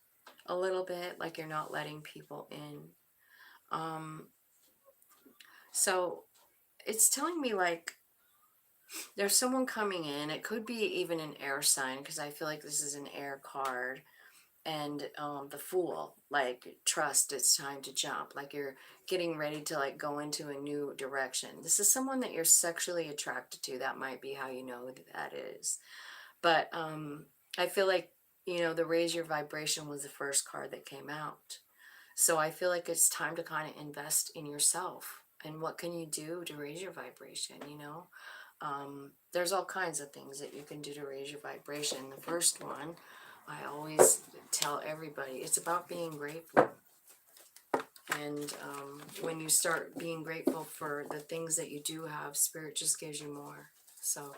a little bit, like you're not letting people in. So it's telling me like there's someone coming in. It could be even an air sign, because I feel like this is an air card. And the Fool, like trust, it's time to jump, like you're getting ready to like go into a new direction. This is someone that you're sexually attracted to. That might be how you know that is. But I feel like, you know, the raise your vibration was the first card that came out. So I feel like it's time to kind of invest in yourself. And what can you do to raise your vibration, you know? There's all kinds of things that you can do to raise your vibration. The first one, I always tell everybody, it's about being grateful. And when you start being grateful for the things that you do have, Spirit just gives you more. So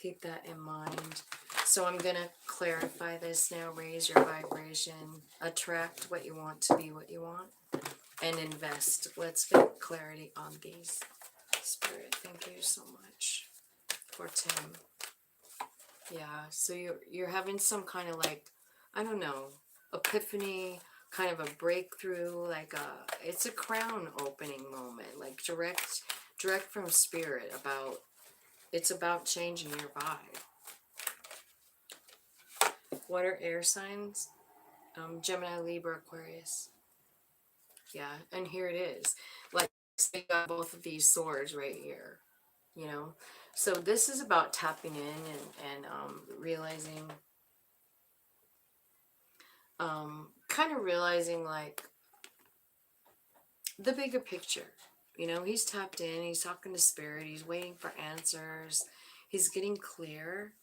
keep that in mind. So I'm going to clarify this now. Raise your vibration. Attract what you want to be what you want. And invest. Let's get clarity on these. Spirit, thank you so much for Tim. Yeah, so you're having some kind of like, I don't know, epiphany, kind of a breakthrough, like it's a crown opening moment, like direct from Spirit about, it's about changing your vibe. What are air signs? Gemini, Libra, Aquarius. Yeah, and here it is. Like, so you got both of these swords right here, you know? So this is about tapping in and realizing, kind of realizing like the bigger picture. You know, he's tapped in, he's talking to Spirit, he's waiting for answers, he's getting clear,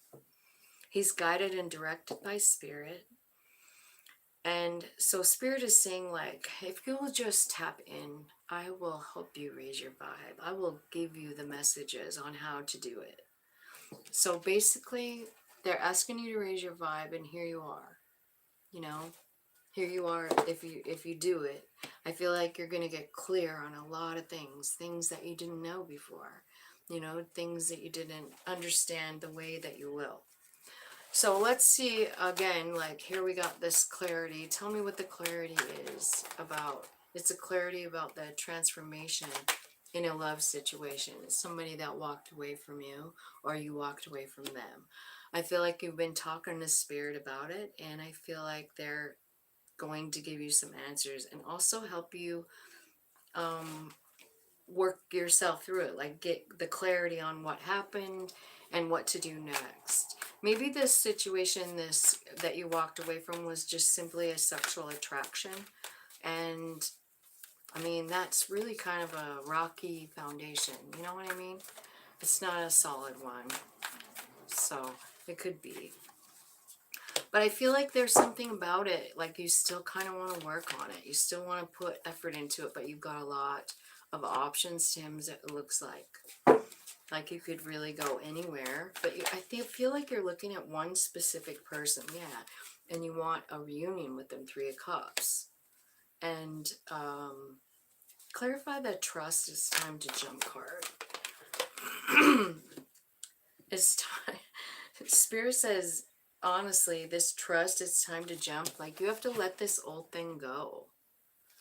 he's guided and directed by Spirit. And so Spirit is saying like, if you'll just tap in, I will help you raise your vibe. I will give you the messages on how to do it. So basically, they're asking you to raise your vibe, and here you are. You know, here you are. If you do it, I feel like you're gonna get clear on a lot of things that you didn't know before. You know, things that you didn't understand the way that you will. So let's see again, like here we got this clarity. Tell me what the clarity is about. It's a clarity about the transformation in a love situation. It's somebody that walked away from you, or you walked away from them. I feel like you've been talking to Spirit about it, and I feel like they're going to give you some answers and also help you work yourself through it, like get the clarity on what happened and what to do next. Maybe this situation, this that you walked away from, was just simply a sexual attraction, and I mean that's really kind of a rocky foundation, you know what I mean? It's not a solid one, so it could be. But I feel like there's something about it, like you still kind of want to work on it. You still want to put effort into it, but you've got a lot of options, Tim's, it looks like. Like you could really go anywhere. But feel like you're looking at one specific person, yeah. And you want a reunion with them, 3 of Cups. And clarify that trust is time to jump card. It's time. Spirit says, honestly, this trust, it's time to jump. Like, you have to let this old thing go,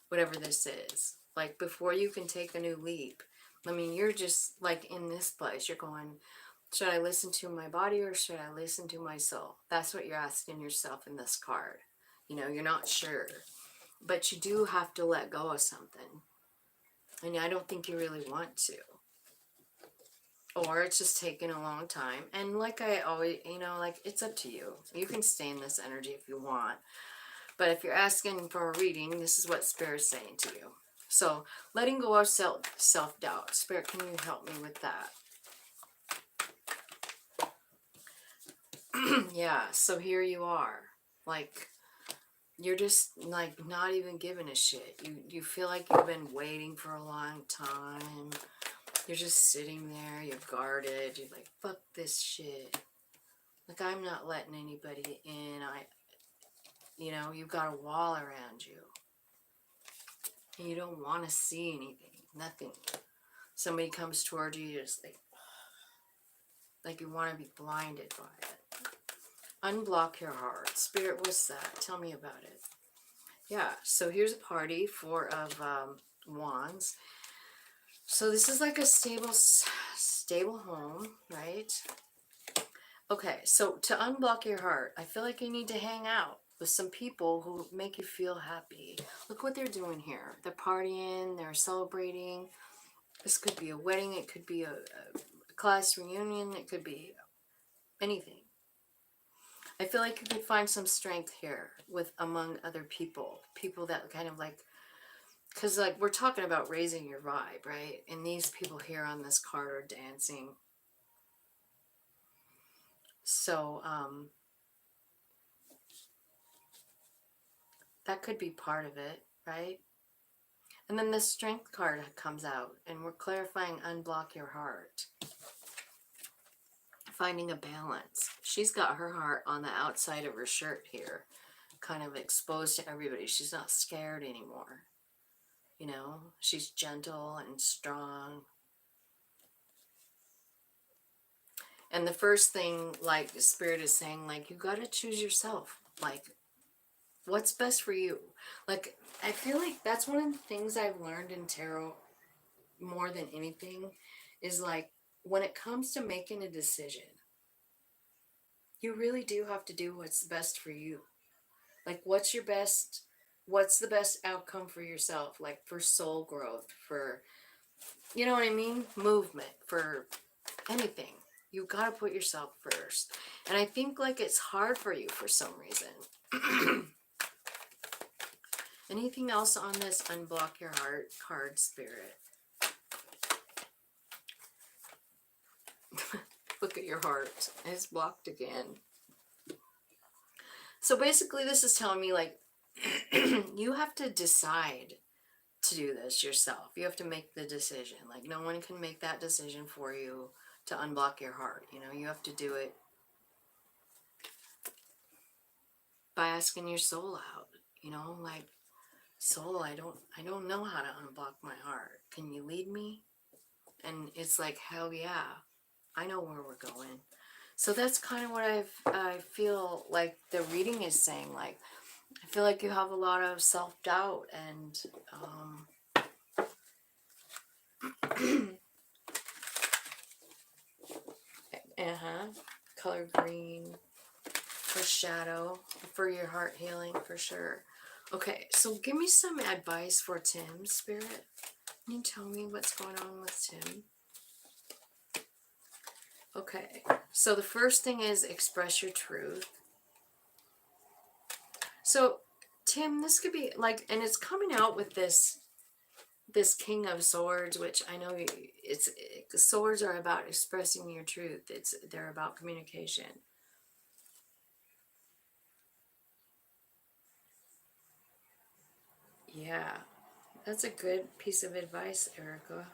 whatever this is. Like, before you can take a new leap. I mean, you're just like in this place. You're going, should I listen to my body or should I listen to my soul? That's what you're asking yourself in this card. You know, you're not sure. But you do have to let go of something. And I don't think you really want to. Or it's just taking a long time. And like I always, you know, like, it's up to you. You can stay in this energy if you want. But if you're asking for a reading, this is what Spirit's saying to you. So, letting go of self-doubt. Spirit, can you help me with that? Yeah, so here you are. Like, you're just, like, not even giving a shit. You feel like you've been waiting for a long time. You're just sitting there, you're guarded. You're like, fuck this shit. Like, I'm not letting anybody in. You know, you've got a wall around you. And you don't want to see anything. Nothing. Somebody comes toward you, you're just like you want to be blinded by it. Unblock your heart. Spirit, what's that? Tell me about it. Yeah, so here's a party, Four of Wands. So this is like a stable home, right? Okay, so to unblock your heart, I feel like you need to hang out with some people who make you feel happy. Look what they're doing here. They're partying, they're celebrating. This could be a wedding, it could be a class reunion, it could be anything. I feel like you could find some strength here with among other people. People that kind of like, because like we're talking about raising your vibe, right? And these people here on this card are dancing. So, that could be part of it, right? And then the strength card comes out, and we're clarifying unblock your heart. Finding a balance. She's got her heart on the outside of her shirt here, kind of exposed to everybody. She's not scared anymore. You know, she's gentle and strong. And the first thing, like, the Spirit is saying, like, you got to choose yourself. Like, what's best for you? Like, I feel like that's one of the things I've learned in tarot more than anything is, like, when it comes to making a decision, you really do have to do what's best for you. Like, what's the best outcome for yourself? Like, for soul growth, for, you know what I mean? Movement, for anything. You got to put yourself first. And I think, like, it's hard for you for some reason. Anything else on this unblock your heart card, Spirit? Look at your heart. It's blocked again. So basically this is telling me, like, you have to decide to do this yourself. You have to make the decision. Like, no one can make that decision for you to unblock your heart. You know, you have to do it by asking your soul out. You know, like, soul, I don't know how to unblock my heart. Can you lead me? And it's like, hell yeah, I know where we're going. So that's kind of what I feel like the reading is saying. Like, I feel like you have a lot of self-doubt and color green for shadow, for your heart healing, for sure. Okay, so give me some advice for Tim, Spirit. Can you tell me what's going on with Tim? Okay, so the first thing is express your truth. So, Tim, this could be like, and it's coming out with this King of Swords, which I know swords are about expressing your truth. They're about communication. Yeah, that's a good piece of advice, Erica.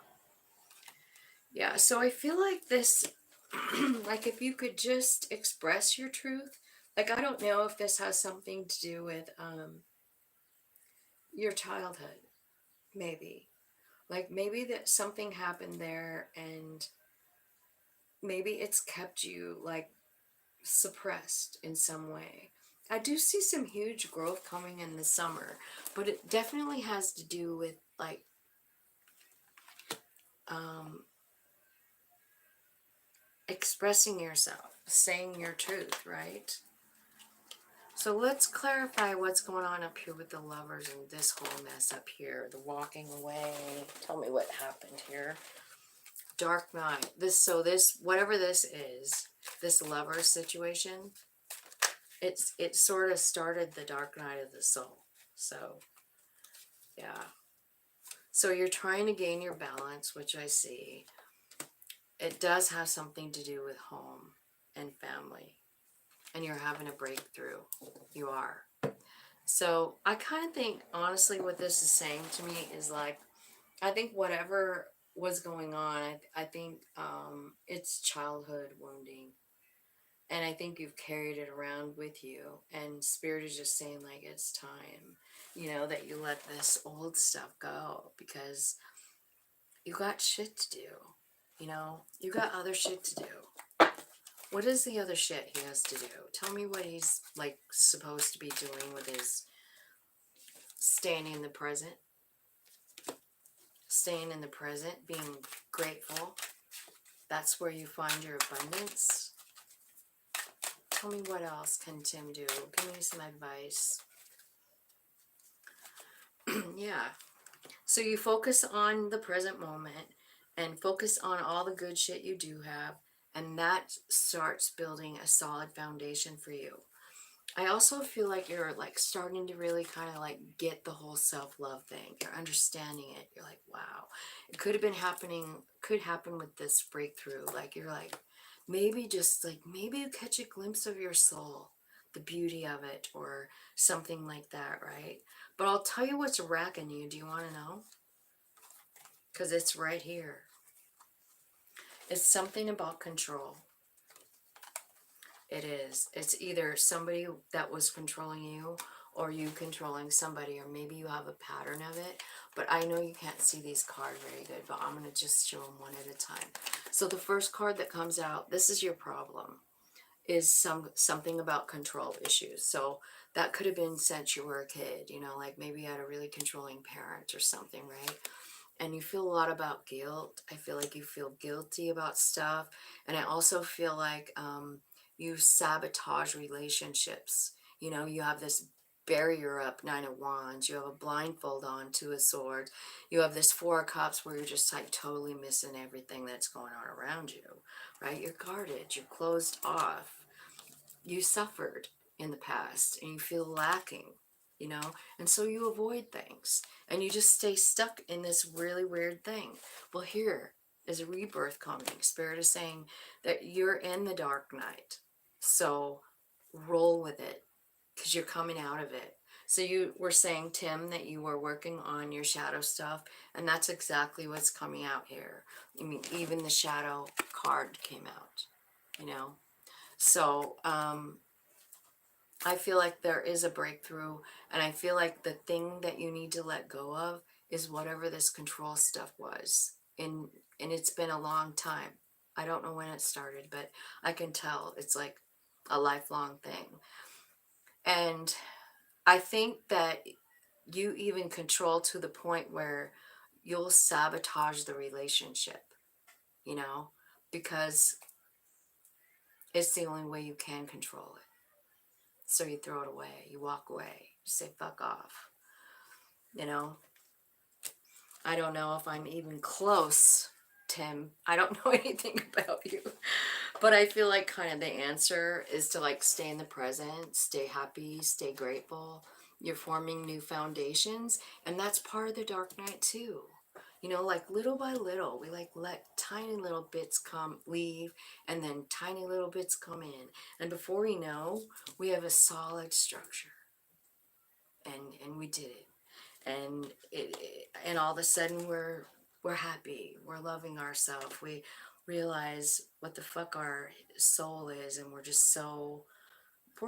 Yeah, so I feel like this, like, if you could just express your truth, like, I don't know if this has something to do with your childhood, maybe. Like, maybe that something happened there, and maybe it's kept you, like, suppressed in some way. I do see some huge growth coming in the summer, but it definitely has to do with like um, expressing yourself, saying your truth, right? So let's clarify what's going on up here with the lovers and this whole mess up here. The walking away. Tell me what happened here. Dark night. This whatever this is, this lover situation, it sort of started the dark night of the soul. So yeah. So you're trying to gain your balance, which I see. It does have something to do with home and family. And you're having a breakthrough. You are. So I kind of think, honestly, what this is saying to me is like, I think whatever was going on, I think it's childhood wounding. And I think you've carried it around with you. And Spirit is just saying, like, it's time, that you let this old stuff go because you got shit to do. You got other shit to do. What is the other shit he has to do? Tell me what he's, like, supposed to be doing with his staying in the present. Staying in the present, being grateful. That's where you find your abundance. Tell me what else can Tim do? Give me some advice. Yeah. So you focus on the present moment and focus on all the good shit you do have, and that starts building a solid foundation for you. I also feel like you're like starting to really kind of like get the whole self-love thing. You're understanding it. You're like, wow. It could have been happening, could happen with this breakthrough. Like you're like, maybe just like, maybe you catch a glimpse of your soul, the beauty of it, or something like that, right? But I'll tell you what's wrecking you. Do you want to know? Because it's right here. It's something about control. It is. It's either somebody that was controlling you or you controlling somebody, or maybe you have a pattern of it. But I know you can't see these cards very good, but I'm going to just show them one at a time. So the first card that comes out, this is your problem, is something about control issues. So that could have been since you were a kid, like maybe you had a really controlling parent or something, right? And you feel a lot about guilt. I feel like you feel guilty about stuff. And I also feel like you sabotage relationships. You have this barrier up, Nine of Wands. You have a blindfold on, Two of Swords. You have this Four of Cups where you're just like totally missing everything that's going on around you, right? You're guarded. You're closed off. You suffered in the past and you feel lacking, and so you avoid things and you just stay stuck in this really weird thing. Well, here is a rebirth coming. Spirit is saying that you're in the dark night, so roll with it because you're coming out of it. So you were saying, Tim, that you were working on your shadow stuff, and that's exactly what's coming out here. I mean, even the shadow card came out, so I feel like there is a breakthrough, and I feel like the thing that you need to let go of is whatever this control stuff was. And it's been a long time. I don't know when it started, but I can tell it's like a lifelong thing. And I think that you even control to the point where you'll sabotage the relationship, because it's the only way you can control it. So you throw it away, you walk away, you say fuck off. I don't know if I'm even close, Tim. I don't know anything about you. But I feel like kind of the answer is to like stay in the present, stay happy, stay grateful. You're forming new foundations, and that's part of the dark night too. Like little by little, we like let tiny little bits come, leave, and then tiny little bits come in. And before we know, we have a solid structure. And we did it. And all of a sudden we're happy, we're loving ourselves, we realize what the fuck our soul is, and we're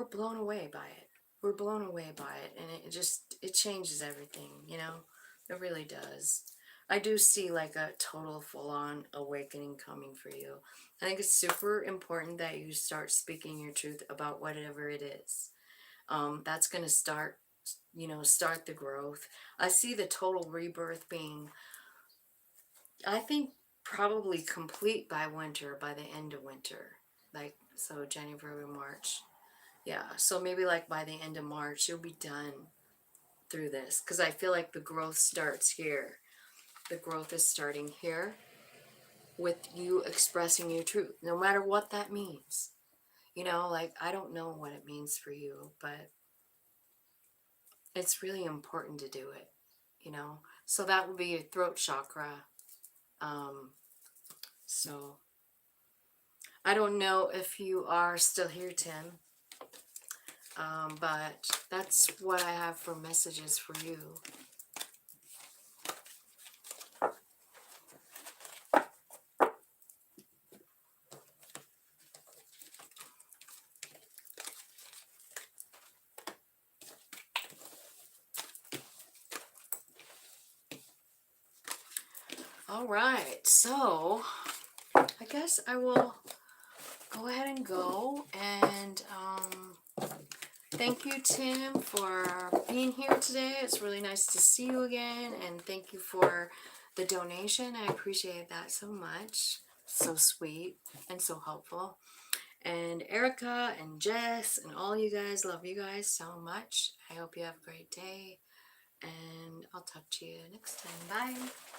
blown away by it. We're blown away by it, and it changes everything. It really does. I do see like a total full-on awakening coming for you. I think it's super important that you start speaking your truth about whatever it is. That's going to start, you know, start the growth. I see the total rebirth being, I think, probably complete by winter, by the end of winter. Like, so January, March. Yeah, so maybe like by the end of March, you'll be done through this. Because I feel like the growth starts here. The growth is starting here with you expressing your truth, no matter what that means. You know, like, I don't know what it means for you, but it's really important to do it, you know. So that would be your throat chakra. So I don't know if you are still here, Tim, but that's what I have for messages for you. All right, so I guess I will go ahead and go. And thank you, Tim, for being here today. It's really nice to see you again. And thank you for the donation. I appreciate that so much. So sweet and so helpful. And Erica and Jess and all you guys, love you guys so much. I hope you have a great day. And I'll talk to you next time. Bye.